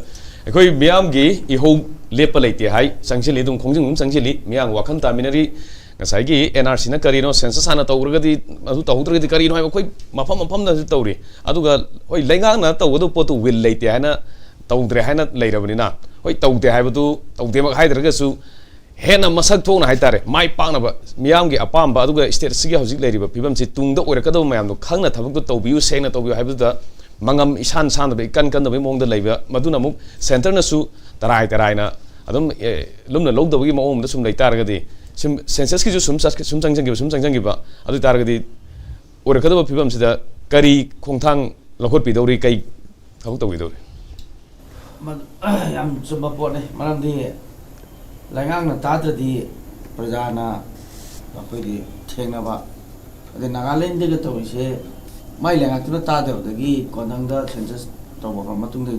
khoi miam gi I ho lepa leite hai sangchili dung khongjing sangchili miang wakhan ta minari ngasai gi NRC na karino census ana tawragadi adu tawdragadi karino hai khoi mafam da tawri aduga hoi lengang na tawdu potu will leite haina tawdre haina leirabani na hoi tawde haibadu tawde mak haidraga su hena masak thona haitare mai pangna ba miam gi apam ba aduga state sigi hojik leiriba pibam si tungda oirakado mayam no khangna thabuk do tawbiu sengna tawbiu haibadu da mangam isan san da kan da be mong da leiba maduna muk center na su tarai na adum lumna log da gi mong da sum leitaragadi sim census ki ju sum changjang gi ba adu taragadi oirakado pibam sida kari khongthang lokhot pi dori kai thau tawi dori yam sumba pone maram di langang na tadra di prajana apoi di thengna ba ade Nagaland de to se mai langang tu tadra dagi konang da census to ba matung de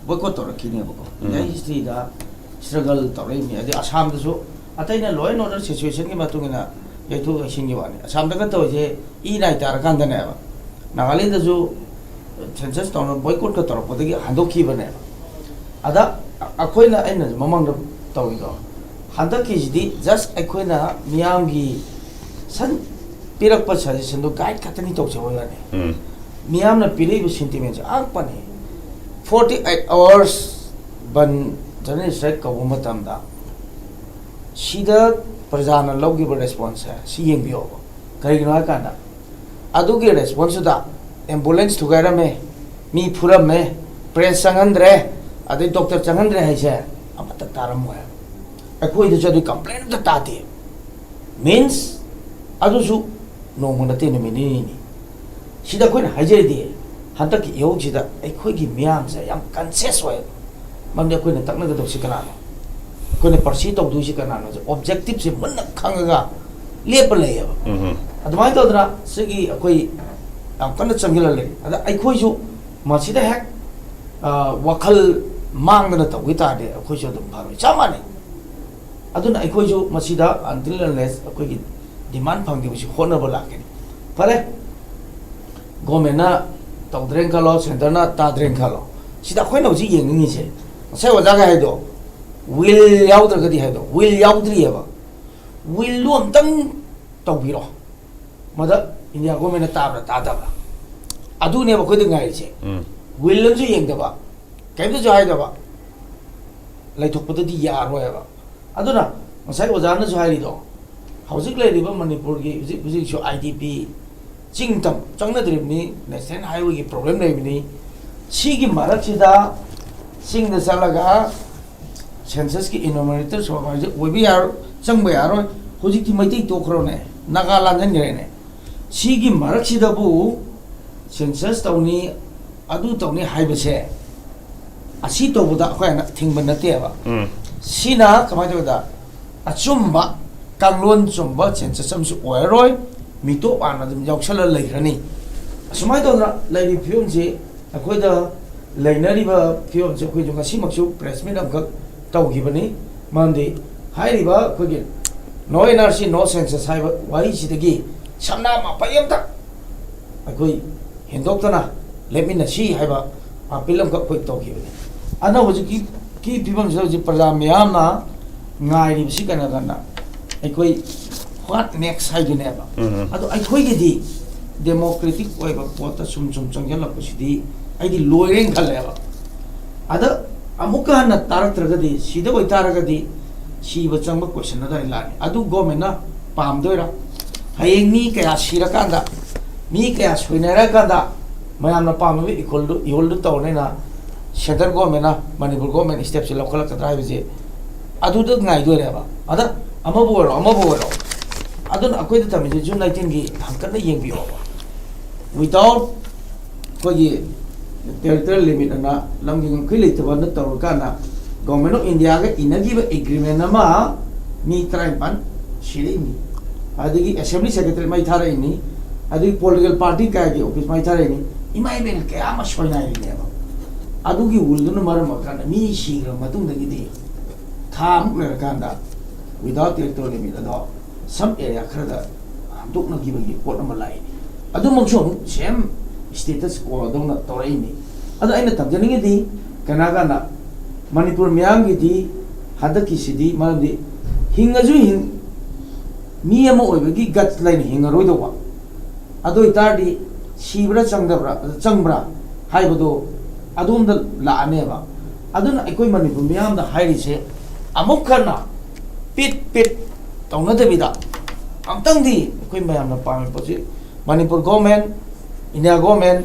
boycott to rakhine ba ko ya history da struggle to rai mi ade Assam da so atai na law and order situation ki matung na yaitu singi wani Assam da to se I nai tar kan da na ba Nagaland da so census to boycott ka to ba dagi handoki ba na ada akoina aina mamang da tawi do handa ki di just akoina miyam gi san pirak pa suggestion do guide katani to che hoya ne miyam na piri bu sentiment ang pa ne 48 hours ban jane strike ka matam da sida prajana logi ba response hai si yeng bi ho kai gna ka da adu ge response da ambulance together me mi pura me press sangandre ade doctor changandre hai se amata taram hoya akoi de jadu complaint da tati means adu su no mona te ne mini ni sida koi na haje di hanta ki yo sida akoi gi miam se yam conscious hoya mang de koi na takna da dosi kana koi ne parsi to du si kana no objective se man khanga lep le ya admai to dra sigi akoi am kana changila le ada akoi ju ma sida hak wakal mang na to wita de akoi ju dum pharo chamani aduna akoi ju masida until unless akoi gi demand phang gi bi honable lakeni pare gomena tawdren kalo center na tadren kalo sida khoi no ji yeng ni se sai wa jaga hai do will yaudragadi haido will yaudriyaba will lu amtang tawbiro mada India government tabra tadaba adu ne ba khoi ngai che will lam ju yengdaba kaimda jo haidaba lai thokpadadi yaroyaba aduna masai ojana jo hairido hauzik leiriba Manipur gi hauzik sho IDP chingtam changna dribni national highway gi problem leibni sigi maraksida singda salaga census ki enumerator so ma je obi yar changba yaro hauzik ti maitai tokrone nagaland ngene sigi maraksida bu census tawni adu tawni haibase asi tobuda khoina thingba nateba sina kamai toda achumba kanglon chumba census samsu oiroi mito ana dum yakshala leihrani asumai dona leiri phium je akoida leinari ba phium je khoi jonga simaksu press meet am khak tawgibani mandi hairiba khogi no NRC no census haiba wai sidagi samna ma payamta akoi hendoktana lemina si haiba apilam khak khoi tawgibani ana hoji ki phibam je praja myam na ngai ri si kana kana akoi what next hai dune ba ado akoi ge di democratic oi ba pota sum changyal la pusidi ai di loireng khale ba ada amuka na tarak tragadi sida oi taragadi si ba changba question na dai la adu government na pam doira hayeng mi kaya sira kanda mi kaya suinera kanda mayam na pam bi equal to tawne na central government na Manipur government steps local ka drive je adu da ngai do re ba ada ama bo adun akoi da tami June 19 gi hamkan na yeng bi ba without ko gi territorial limit na lamgi ngam khile te ban ta ro kana government of India ga inagi ba agreement na ma mi trai pan shiri ni adigi assembly secretary mai thara ini adigi political party ka gi office mai thara ini imai bel ke ama shoina ni ne ba adugi wuldun maram kana mi shigra matung dagi di tham le kanda without territorial limit ado some area khada duk na gi ba gi pot na lai adu mong chong sem status ko dong na torai ni adu aina tamjani di kana kana Manipur myam gi di hadaki sidi mardi hingaju hing mi ama oi ba gi gat line hingaroi do ba adu itardi sibra changbra haibado adum da la ane ba aduna ekoi Manipur myam da hairi se amuk kana pit tawna de bida amtang di ekoi myam na pam pochi Manipur government India government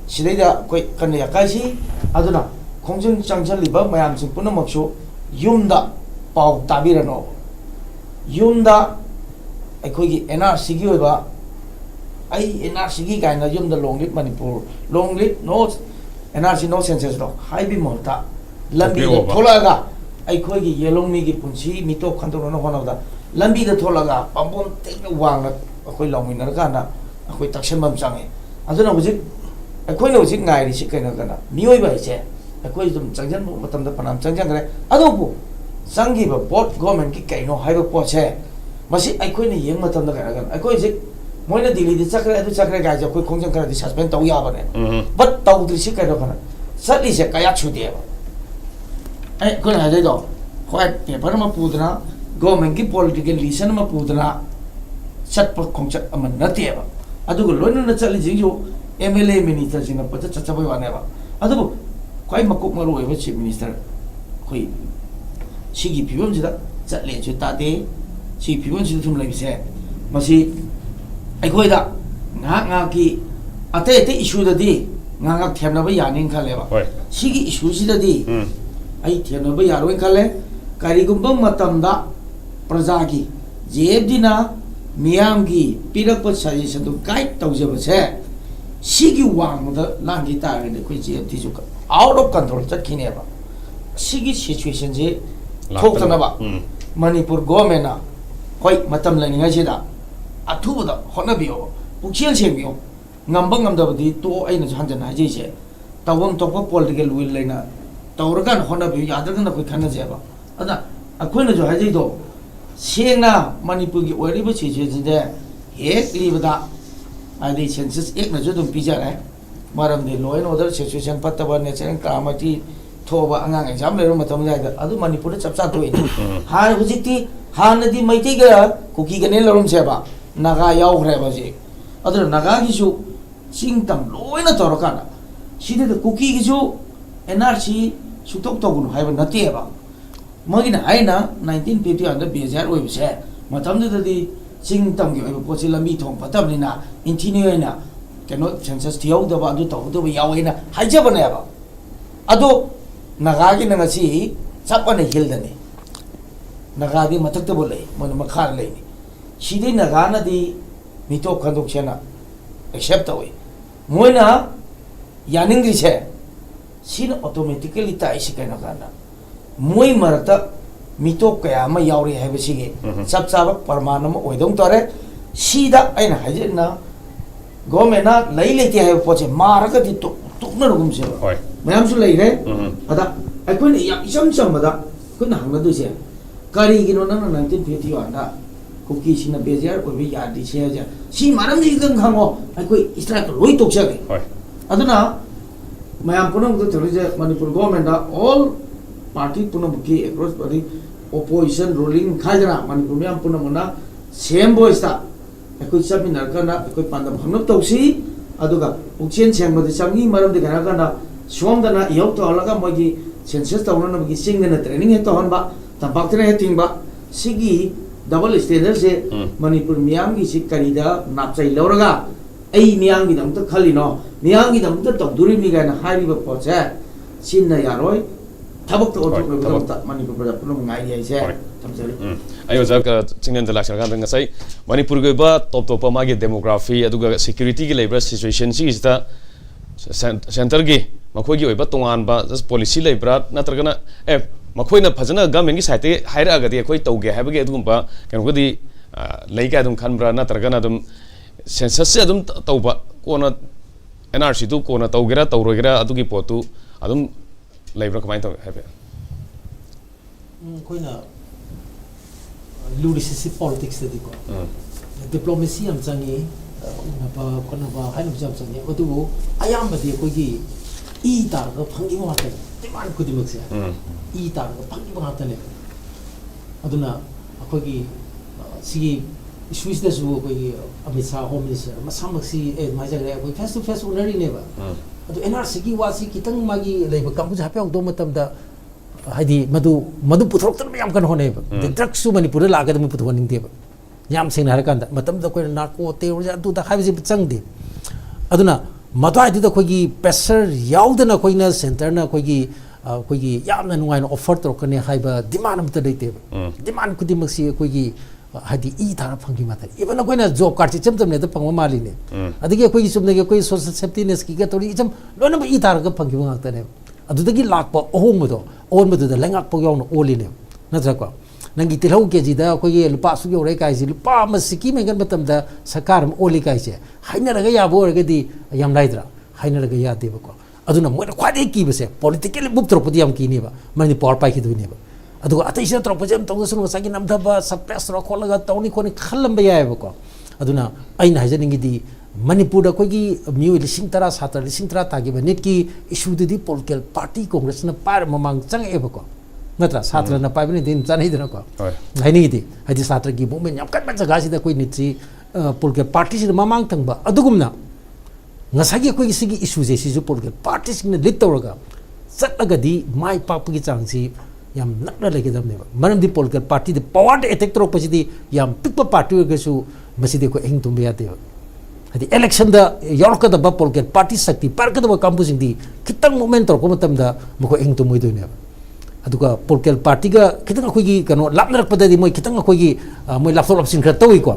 sidaida koi kan ya kaisi aduna khongjung changchal liba mayam sing punamaksu yumda pau tabirano yumda ekoi gi NRC gi oiba ai NRC gi kaina yumda longlit Manipur longlit no NRC no census do haibi molta lambi de tholaga ekoi gi yelong mi gi punchi mito khantor no honawda lambi de tholaga pambon tekna wangna ekoi longminar kana ekoi takshan bam change aduna hujik ekoi no hujik ngai ri sikaina kana mioi ba ise ekoi dum changjan matam da panam changjang gre adobu sangi ba board government ki kaino haiba poche masi ekoi ni yeng matam da kana ekoi hujik moina Delhi de chakre adu chakre ga ja koi khongjang kara di suspend taw ya ba ne but taw dri sikaina kana satli se kaya chude ba ai ko na de do khoi paper ma pudna government ki political reason ma pudna chat pa khongchat aman na te ba adugo loina na chali jingju MLA minister sina pata chachabai wane ba adugo khoi makuk maru oi ba chief minister khoi sigi phibam jida chatle chu ta de chi phibam jida thum lai se masi ai khoi da nga ki ate issue da di nga themna ba yanin khale ba sigi issue jida di ai themna ba yaroi khale karigumba matam da praja gi JFD na miyam gi pirakpa suggestion to guide tawjaba se sigi wang da langi ta ge khoi JFD ju out of control chakhine ba sigi situation je thokna ba Manipur government na khoi matam laninga jida athu da hona biyo pukchel chengbiyo ngamba ngamda di to aina hanjan haje se tawam tokpa political will laina tawragan hona biyo yadragan da khoi khana je ba ada akhoi jo haje do Sena Manipur gi oriba situation de ek libada adi census ek na jodum pijara maram de law and order situation pataba nature calamity थोबा अंगांग exam लेरो मतम जायदा अदु मणिपुर चप चा तोइ हा हुजिति हानदि मैति गा कुकी गने लरुम सेबा नागा याव ह्रेबा जे अदु नागा गिसु चिंगतम लोइना तोरकाना सिदे कुकी गिसु एनआरसी सुतोक तोगुन हाइबा नतेबा मगिना हाइना 1950 अंद बेजार ओइबसे मतमददि चिंगतम गे ओइबा पोचि लमी थोंग फतबनिना इंटिनियना केनो सेंसस थियौदबा अदु तौदबा यावैना हाइजबनेबा अदो नागागी नंगसी चपने हिलदने नागादी मथक्ते बोले मन मखार लेनी सिदे नागानादी मितो खंदोक्सेना एक्सेप्ट तवे मोइना यानिंग्रिसे सिन ऑटोमेटिकली ताइसि केनो गाना मोइ मरता मितो कया म यावरे हाइबसिगे सब चाबा परमानम ओइदों तोरे सीदा आइना हाइजेना गवर्नमेंटना लई लेते हाइब पोचे मारगदि तोकना रुगुमसे होय मैम लेरे अदा अखोन इचम चमबदा खुन हंगदुसे करिगिनो नन 1951 दा कुकी सिना बेजार ओबे यादि सेजा सी मारम जी दं खंगो अखोई स्ट्राइक लोई तोकसगे होय अदना मैम पुनम तो थरिजे मणिपुर गवर्नमेंट दा ऑल पार्टी पुनम की अक्रॉस पार्टी ओपोजिशन रूलिंग खाजरा मणिपुर मैम पुनमना सेम वॉइस दा अखोई सबमिनर kana अखोई पांदा भंगप तोसी अदुगा उक्सेन सेंगबदि संगी मरम दि kana kana सोमदना इहो तो अलगा मगी सेंसस तौना नबगी सिंगना ट्रेनिंग हे तो हनबा तंपाक्तने हे तिंगबा सिगी डबल स्टैंडर्ड से मणिपुर मियाम की सि करिदा नापचाई लौरगा ऐ मियाम की दम तो खलिनो मियाम की दम तो तौदुरी मी गाना हारिबा पोचे सिनना यारोय थबक तो ओतो मणिपुर बजा पुनम ngai याइसे तमसरि ayo jak chinglen da lakshar kan ngasai manipur ge ba top top ma ge demography aduga security ge labor situation si ista center ge makhoi gi oiba tongan ba just policy labor natragana makhoi na phajana government gi site haira ga di khoi tauge ha ba ge adum ba kan godi lai ka adum khan bra natragana adum census se adum tauba kona NRC tu kona taugera taurogera adugi potu adum labor kamai tau ha ba koina lurisi politics tadi ko diplomacy am changi napa konaba hainam jam changi odu ayam badi ko gi I tar ga phangi ma ta demand ku dimak se I tar ga phangi ma ta ne aduna ko gi sigi issues da su ko gi amisa home minister masamksi mai jagre ko face to face unari ne ba adu NRC gi wasi kitang magi leiba kam ja pe do matam da हाइदी मधु पुथरोक्तन मैम कन होने drugs Manipur लागे तो पुथोनिंग याम सेंगना हरकांदा मतम the कोई नार्को तेरोजा दु द हाइबे चंगदे अदुना मथाइदु द कोई प्रेशर याउदना कोइना सेंटरना कोई यामना नुवाइन ऑफर तोकने हाइबा डिमांड मत दैते डिमांड कुदिमसी कोई हाइदी ई थारा फंगी माता इवन कोइना जॉब कार्ड चम चम ने द फंगवा मालिने अदगे कोई सुमने कोई सोशल सेफ्टी नेस की तोरी चम लोना ई थारा का फंगी माता अदुदगी लाकपा अहोंबदो ओनबदुदा लेंगाकपा यावना ओलिने नत्रको नंगी तिलहौ केजीदा कोई लुपा सु योरे काइसि लुपा मसिकी मेंगन मतमदा सरकार ओली काइसे हाइनरगा याबो ओरगदी याम लाइद्रा हाइनरगा यादेबको अदुना मोय ख्वादे कीबसे पॉलिटिकली बुक तरोपदि याम कीनेबा मनि पावर पाइखिदुनेबा अदुगा अतैसे तरोपजम तौसुन सगी नमधबा सप्रेस रो खोलगा तौनी खोनि खललंबा यायबको अदुना आइन हाइजनिंगिदी मणिपुर कोई म्यू लिसिंग तरा सातर लिसिंग तरा तागी नेट की issue the political party Congress न पार ममांग चंगेबको नत्रा सात्र न पाइबनि दिन चानैदनको हाइनिगिदी हाइदि सात्र की मूवमेंट याम कन जगह सिदा कोई नित्रि पॉलिटिकल पार्टी सिदा ममांग तंगबा अदुगुमना ngасagi कोई सिगी इशू जे सिजु पॉलिटिकल पार्टी सिंग लीड तौरगा चटलगदी माइ पापगी चांगसी याम नक्ना लेगेदमनेबा मरमदि पॉलिटिकल पार्टी द पावर अटैक तौरपसिदी याम पिकपा पार्टी ओगसु मसिदे को एंग तुम यादेबा हदी इलेक्शन दा योरकदबा पॉलिटिकल पार्टी शक्ति पारकदबा कांपुसिंगदी खितंग मूवमेंट तौरको मतमदा मको एंग तुम मोइदोने अदुगा पॉलिटिकल पार्टी गा खितंग अखोगी कनो लापनरकपददी मोइ खितंग अखोगी मोइ लापसो लापसिन खरा तौइको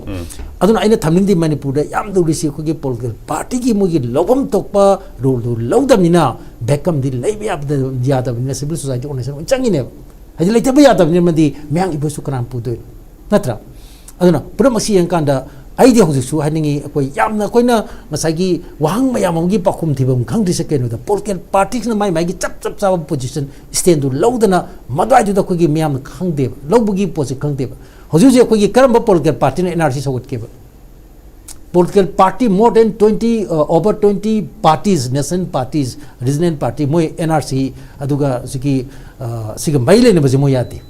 अदुना आइना थमनिंगदी मणिपुर दा याम दौरिसि अखोगी पॉलिटिकल पार्टी की मोगी लवम तोकपा रूल लौदमिना बैकम दि लैबे यादबनिना सिविल सोसाइटी ऑर्गेनाइजेशन चंगिने हदी लेतबा यादबनिना मदी म्यांग इबसु कनाम पुदोइ नत्रा अदुना पुरमसी यंकांदा आइदि हौजिसु हानिंगी कोई यामना कोइना मसागी वाहंग मयामगी पाखुम थिबम खंगदि सेकेनो द पॉलिटिकल पार्टीज न माइ चप चप चाव पोजीशन स्टैंड दु लौदना मदवाइदु द कोगी म्याम खंगदे लौबगी पोजि खंगदे हौजुजे कोगी करम पॉलिटिकल पार्टी न NRC Sagat cab political party more than 20 over 20 parties, nation parties, regional party moi NRC aduga siki siga maile ne baje moi yati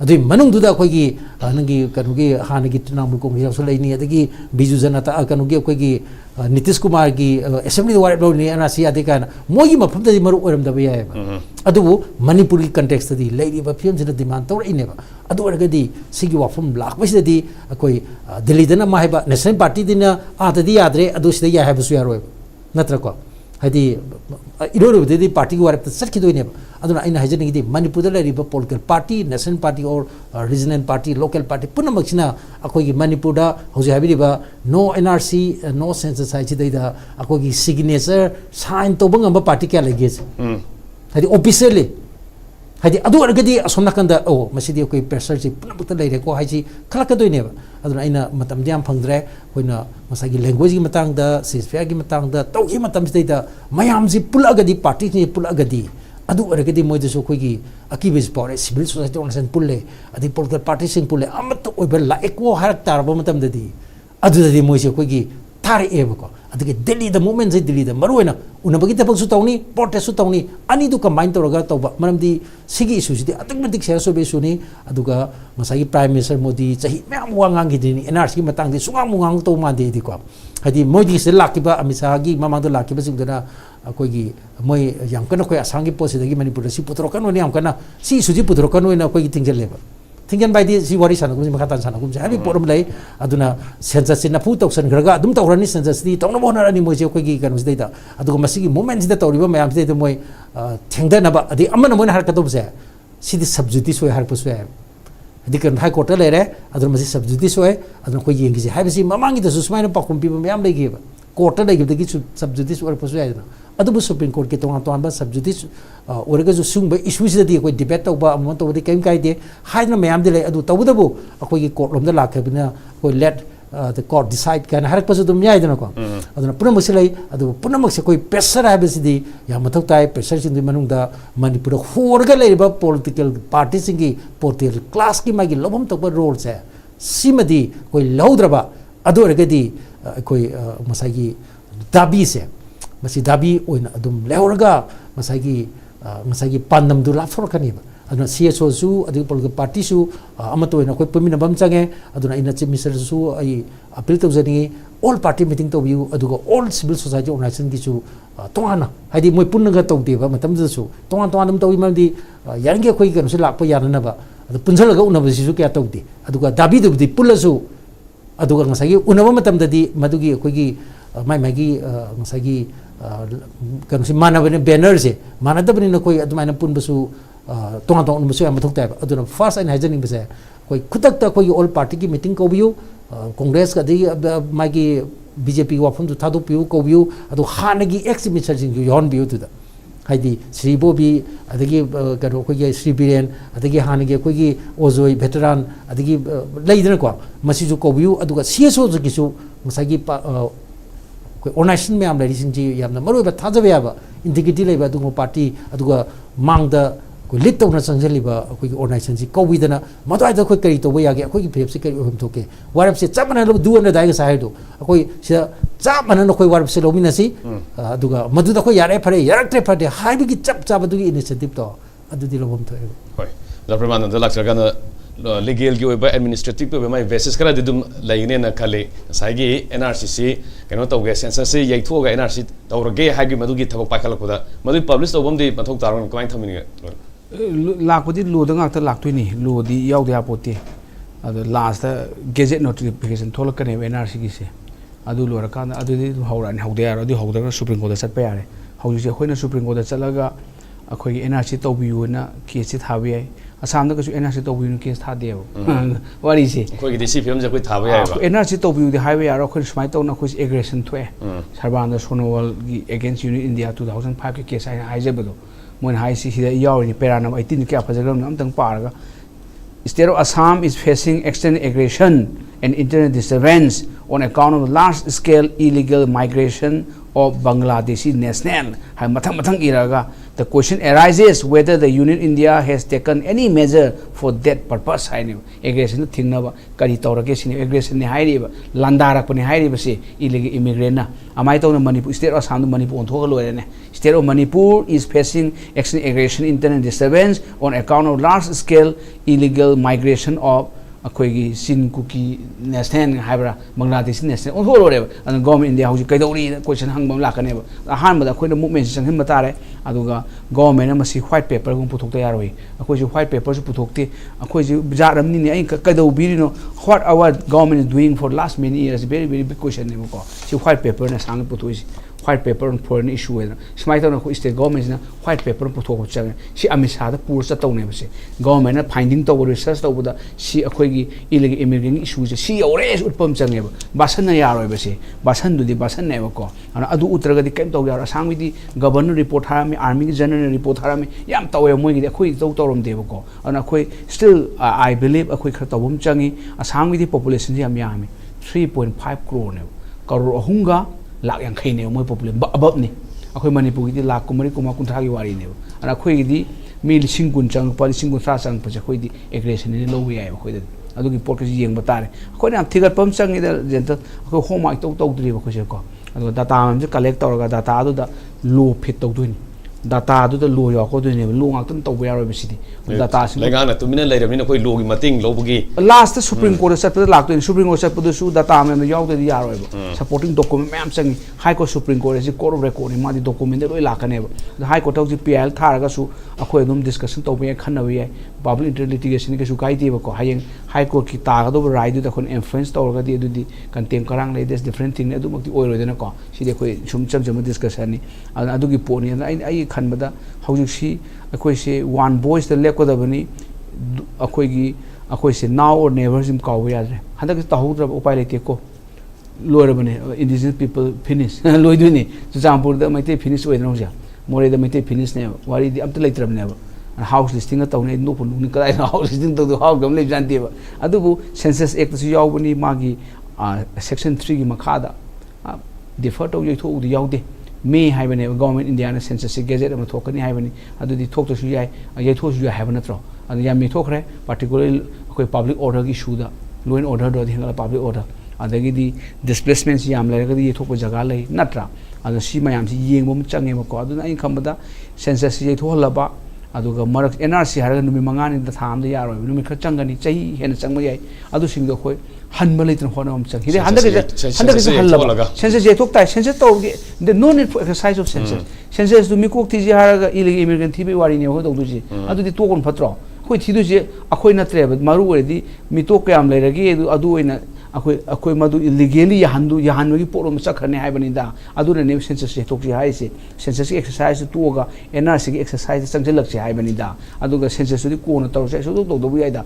adui manung duda khoi gi nangi kanugi hanagi tinamul ko ngi so laini adagi biju janata kanugi khoi gi Nitish Kumar gi assembly warab lo ni NRC adika moi gi mafam da maru oram da ba adu Manipuri context di lady ba film jina demand tor ine ba adu orgadi sigi wafum lak ba di akoi Delhi dana ma ba national party dina atadi yadre adu sida ya have su yaro natra ko hadi iroru di party warab ta sat ki do ine ba aduna ina hajani gi Manipur da riba political party national party or regional party local party punna makchina akoi gi Manipur da hoji habi riba no NRC no census society da akoi gi signature sign to bang party kya lege hadi officially hadi adu argadi asomna kanda o masidi koi pressure ji puna puta leire ko haji khala ka doine ba aduna ina matam diam phangdre hoina masagi language gi matang da sisfia gi matang da to gi matam sei da mayam ji pula gadi party ni pula gadi adu argadi moi de so koi gi akibis pore civil society organization pulle adi political party sing pulle amat oiber la ekwo harak tar ba matam dadi adu dadi moi se koi gi tari eba ko adike Delhi the moment je Delhi the maruena unabagi tapal su tawni protest su tawni ani du combine toraga tawba maramdi sigi issue di automatic share so be suni aduga masagi prime minister Modi chahi myam wangang gi dini NRC matang di sungang mungang to ma de di ko hadi Modi se lakiba amisa gi mamang do lakiba sing dana koi gi moi yang kana koi asangi posi dagi Manipur si putrokan woni am kana si suji putrokan woni koi gi tingel leba tingjan by the si wari sana kum makatan sana kum habi porum lai aduna census na pu tok san graga adum tawrani census di tawna bona ani moi je ko gi kanus deita aduga masigi moment da tawriba mayam de moi thengda na ba adi amana moi har ka to se si di subjudice so har pu so adi kan high court le re aduna masi subjudice so aduna ko yengi je habi si mamangi da susmaina pa kum pi mayam le gi ba court le gi de gi subjudice or pu so adubu Supreme Court ke tonga tonga subjudice orega ju sung ba issue se di ko debate to ba amon to de kem kai de haina mayam de le adu tawdabu akoi ki court lom da la khabina ko let the court decide kan harak pasu dum yai dana ko aduna punam silai adu punam se koi pressure ha be sidi ya mathok tai pressure sin di manung da Manipur horga le ba political party singi political class ki magi lobam to ba role se simadi koi laudraba adu orega di koi masagi dabi se masi dabi oina adum leuraga masagi pandam du la forkani ba aduna CSO su adu political party su amato ina koi pemina bam change aduna ina chief minister su ai appeal to jani all party meeting to view aduga all civil society organization ki su tongana hadi moi punna ga to de ba matam su tongan dum to imandi yaringe koi kan su lakpa yana ba adu punjala ga unaba su kya to de aduga dabi du di pulasu aduga ngasagi unaba matam dadi madugi koi gi mai ngasagi kan si mana bene banner se mana da bene koi adumana pun basu tonga basu am thok ta aduna first and hygienic base koi khutak ta koi all party ki meeting ko biu congress ka di magi BJP wafum tu thadu piu ko biu adu hanagi ex minister jing yon biu tu da haidi Sri Bobi adagi karo koi Sri Biren adagi hanagi koi ozoi veteran adagi leidena ko masi ju ko biu aduga CSO ju kisu masagi organization me am ladies ji yamna maru ba thajabe aba integrity leba du party aduga mangda ko lit to na sangjali ba ko organization ji ko widana madai da ko kari to ba yage ko ki phep se kari hom to ke warap se chamana lo du na dai ga sai do ko se chamana no ko warap se lo mina si aduga madu da ko yare phare yarak tre phare hai bi ki chap chap du ki initiative to adu di lo hom to hoi la Premananda laksar kana legal gi oiba administrative pe mai basis kara dum laine na khale saigi NRC kano tawge census se yaithoga NRC tawrage hagi madugi thabak paikhalakda madu publish tawbam di mathok taron kamai thamini lakpadi lo da ngak ta laktoi ni lo di yaw dia pote adu last gazette notification tholakane NRC gi se adu lo ra kan adu di hauran haude ya adu hauda Supreme Court da chat pa yare hauji se hoina Supreme Court da chalaga akhoi NRC tawbiu na case thabi ai asam da ka NRC tawbiu case tha deu wari se khoi gi dc film ja koi thabi ai ba NRC tawbiu di highway aro khoi smai taw na khoi aggression thoe Sarbanda Sonowal gi against unit India 2005 ke case ai haijabado mon high si da yaw ni peranam 18 ke apajagram nam tang paraga state of Assam is facing extended aggression and internal disturbance on account of large scale illegal migration of Bangladeshi national. Hai mathang mathang iraga. The question arises whether the Union India has taken any measure for that purpose. Hai ne aggression thing na ba kari taurage sini aggression ne hai ri ba landarak pani hai ri ba se illegal immigrant na amai tauna Manipur state of Assam Manipur on thoga loire ne state of Manipur is facing extreme aggression internal disturbance on account of large scale illegal migration of अखोगी सिन Kuki national हाइब्रा Bangladesh national ओन होलो रे अन government India हौजी कैदौरी question हंगबम लाकने अहानबदा अखोइना मूवमेंट संहन बतारे अदुगा गवर्नमेंट मसी व्हाइट पेपर गुम पुथोकता यारोई अखोजी व्हाइट पेपर सु पुथोकते अखोजी जारमनी ने कैदौ बिरिनो what our government is doing for last many years very very big question ने को सी व्हाइट पेपर ने सांग पुथोइसी white paper on foreign issue है स्माइट तो ना कोई state government ना white paper पुथो को चाहिए सी अमित तो पूरा चत्तौ ने बसे government ना finding तो वो research तो बुदा सी अखोई की illegal immigrant issue सी और ऐस उत्पम चाहिए बासन ना यार हो बसे बासन दूधी बासन नहीं वो को अना अदु उत्तर का दिक्कत तो यार सांग विधि गवर्नर रिपोर्ट हारा में आर्मी की जनरल रिपोर्ट हारा में याम तो वो की अखोई तो रम देव को अना अखोई still I believe अखोई खर तो बुम चाहिए सांग विधि population जी हम यहाँ में 3.5 crore ने करोड़ होंगा लाख यांखै ने मोय पॉपुलेशन अबब ने अखोय मणिपुर की लाख कुमरी कुमा कुंथा की वारी ने अना अखोय दी मी लिसिंग कुन चंग प लिसिंग कुन सा चंग प अखोय दी एग्रेशन ने लो याय अखोय द अदुगी पोर्ट के येंग बतारे अखोय ना थिगत पम चंग द जेंत अखोय होमवर्क तो द्री अखोय से को अदु डाटा हम से कलेक्ट तौरगा डाटा अदु द लो फिट तो दुनी डाटा अदु द लो या को दुनी लो ngaktan तो यारो बिसिदी डाटा से लेगाना तुमिना लेरमिना कोई लोगी मतिंग लोबगी लास्ट सुप्रीम कोर्ट से पद लागतो सुप्रीम कोर्ट से पद सु डाटा में याव दे यारो सपोर्टिंग डॉक्यूमेंट मैम संग हाई कोर्ट सुप्रीम कोर्ट से कोर्ट ऑफ रिकॉर्ड मादी डॉक्यूमेंट दे लोई लाकने हाई कोर्ट हौजी पीएल थारगा सु अखोय दम डिस्कशन तो बे खनवे याय पब्लिक इंटर लिटिगेशन के सु काइदे बको हायंग हाई कोर्ट की तागदो राय दु तखन इन्फ्लुएंस तौरगा दि दुदि कंटेम करांग ले दिस डिफरेंट थिंग अदु मक्ति ओइ रोदेना को सिदे कोई सुम चम चम डिस्कशन नि अदुगी पोनी आई खनबदा हौजी सी अखोय से वन वॉइस द लेकोदबनी अखोय की अखोय से नाउ और नेवर जिम काव यादरे हदक तहौद्रब उपाय लेते को लोरबने इंडिजिनस पीपल फिनिश लोइदुनी जुजामपुर द मैते फिनिश ओइदन होजा मोरे द मैते फिनिश ने वारी दि अमत लेत्रबने हाउस लिस्टिंग तौने नो पुनु कदाय हाउस लिस्टिंग तो हाउ गम ले जानते अदुबु सेंसस एक्ट सु यावबनी मागी सेक्शन 3 की मखादा डिफर तो यथो उदि यावदे मे हाइबने गवर्नमेंट इंडिया ने सेंसस गेजेट में थोकनी हाइबनी अदुदि थोकतसु याय यथोसु याय हाइबन नत्रो अदु या मे थोखरे पार्टिकुलरली कोई पब्लिक ऑर्डर की इशूदा लॉ एंड ऑर्डर दो हिंगला पब्लिक ऑर्डर अदगिदी डिस्प्लेसमेंट याम लेरगदी यथोको जगह ले नत्रा अदु सी मयाम सी येंगबम चंगे मको अदु आई खमबदा सेंसस यथोहलबा अदुगा मरक एनआरसी हारगा नुमि मंगानी द थाम द यारो नुमि खर चंगनी चही हेन चंगम याय अदु सिंग दो खोय हनब लेतन होना हम चंग हिदे हंदक से हल्लबा सेंसस येथोक ताय सेंसस तौगे द no need for exercise of census census दु मिकोक थी हारगा इलीगल इमिग्रेंट थी वारी ने हो दउदुजी अदुदि तोकोन फत्रो खोय थीदुजे अखोय नत्रे मारू ओरेदी मितो कयाम लेरगी अदु ओइना अखोय मदु इलीगली याहनबगी पोरम चखरने हाइबनिदा अदुने ने सेंसस येथोकजी हाइसे सेंसस एक्सरसाइज तोगा एनआरसी की एक्सरसाइज चंगजलकसे हाइबनिदा अदुगा सेंसस दि कोन तौसे सो दो याइदा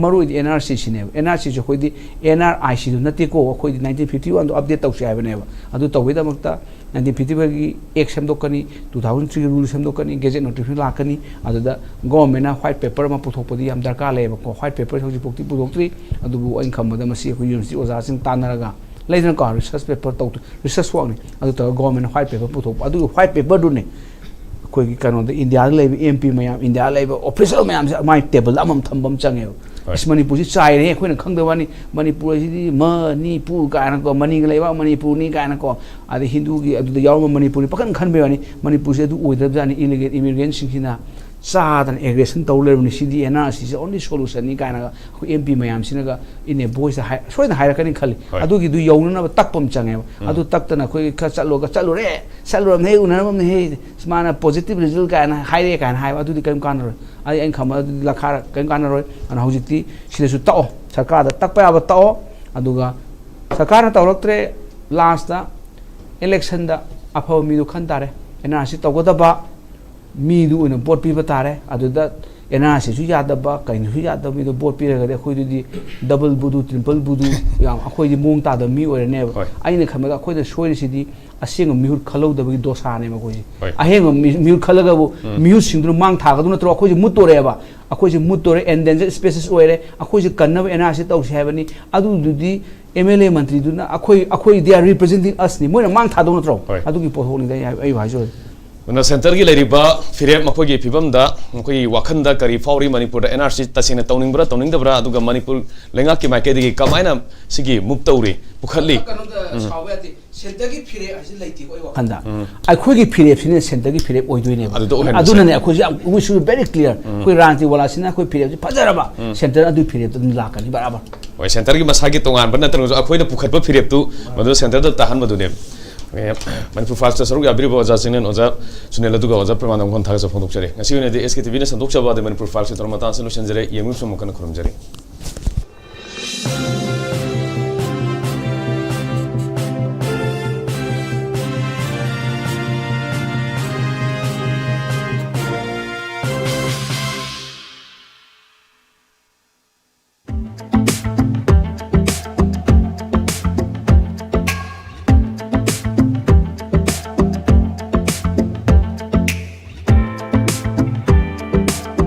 मरू एनआरसी सिने एनआरसी जो खोयदि एनआरआईसी नते को खोयदि 1951 दो अपडेट तौसे हाइबने अदु तौबेदा मक्ता 1951 की एक्ट सेमदोकनी 2003 रूल सेमदोकनी गेजेट नोटिफिकेशन लाकनी अदुदा गवर्नमेंट ना व्हाइट पेपर मा पुथोकपदि याम दरकार लेबो को व्हाइट पेपर होजि पोक्ति पुथोक्त्री अदुबु अइन खमबदा मसी को यूनिवर्सिटी ओजासिंग तानरगा लेजन का रिसर्च पेपर तौ रिसर्च वर्क ने अदु तो गवर्नमेंट व्हाइट पेपर पुथोक अदु व्हाइट पेपर दुने कोई की कनो द इंडिया लेबो एमपी मयाम इंडिया लेबो ऑफिशियल मयाम माइ टेबल अमम थंबम चंगे इस मणिपुर से चाइरे अखोइन खंगदवानी मणिपुर से मणिपुर कायन को मणि लेबा मणिपुर नि कायन को आदि हिंदू की अदु याव मणिपुर पकन खनबेवानी मणिपुर से अदु ओइदब जानी इलीगल इमिग्रेंट सिंखिना चादन एग्रेशन तौलेरनी सिदी एनआरसी से ओनली सोल्यूशन नि कायन को MP मयाम सिनगा in a voice Soin हायरकनी खली अदु की दु यौनना तकपम चंगे अदु तकतना कोई ख चलो ने उनरम ने स्माना पॉजिटिव रिजल्ट कायन हाइरे कायन हाय अदु दि कम कानर आई इन खम अदु लखा कम कानर अन हौजिति सिलेसु ताओ सरकार दा तकपा अब ताओ अदुगा सरकार तौरक्त्रे लास्ट दा इलेक्शन दा अफव मिदु खन तारे एनआरसी तौगदबा मीदु ओइना वोट पीबा तारे अदुदा NRC su yadaba kain su yadaba mi do board piraga de khoi di double budu triple budu yam akhoi di mong ta da mi ore ne aina khamaga khoi da shoi si di aseng mi hur khalo da bi dosa ne ma khoi aheng mi hur khalaga bu mi hur sing du mang tha ga du na tro khoi mut to re ba akhoi mut to re endangered species oire akhoi kanna NRC tau se habani adu du di MLA mantri du na akhoi they are representing us ni moi na mang tha do na tro adu ki po ho ni da ai bhai jo na center gi leriba fire makoi gi phibam da makoi wakhanda kari fauri manipur da NRC tasina tawning bra tawning da bra aduga manipur lenga ki maike digi kamaina sigi muptauri pukhatli center gi fire asi laiti ko wakhanda akhoi gi fire sine center gi fire oi doine aduna ne akhoi we should be very clear koi ranti wala sina akhoi fire phajara ba center adu fire tu lakani barabar oi center gi masagi tongan ban natro akhoi na pukhatba fire tu madu center da tahan madu ne Manipur First Saruk Abri Oza Sinen Oza Sunil Oza Premanandha Khon Thaga Phone Dokjare ngasi ne SKTV ne sandok chaba de Manipur First Tormata solution jare yemu sum kan khurum jare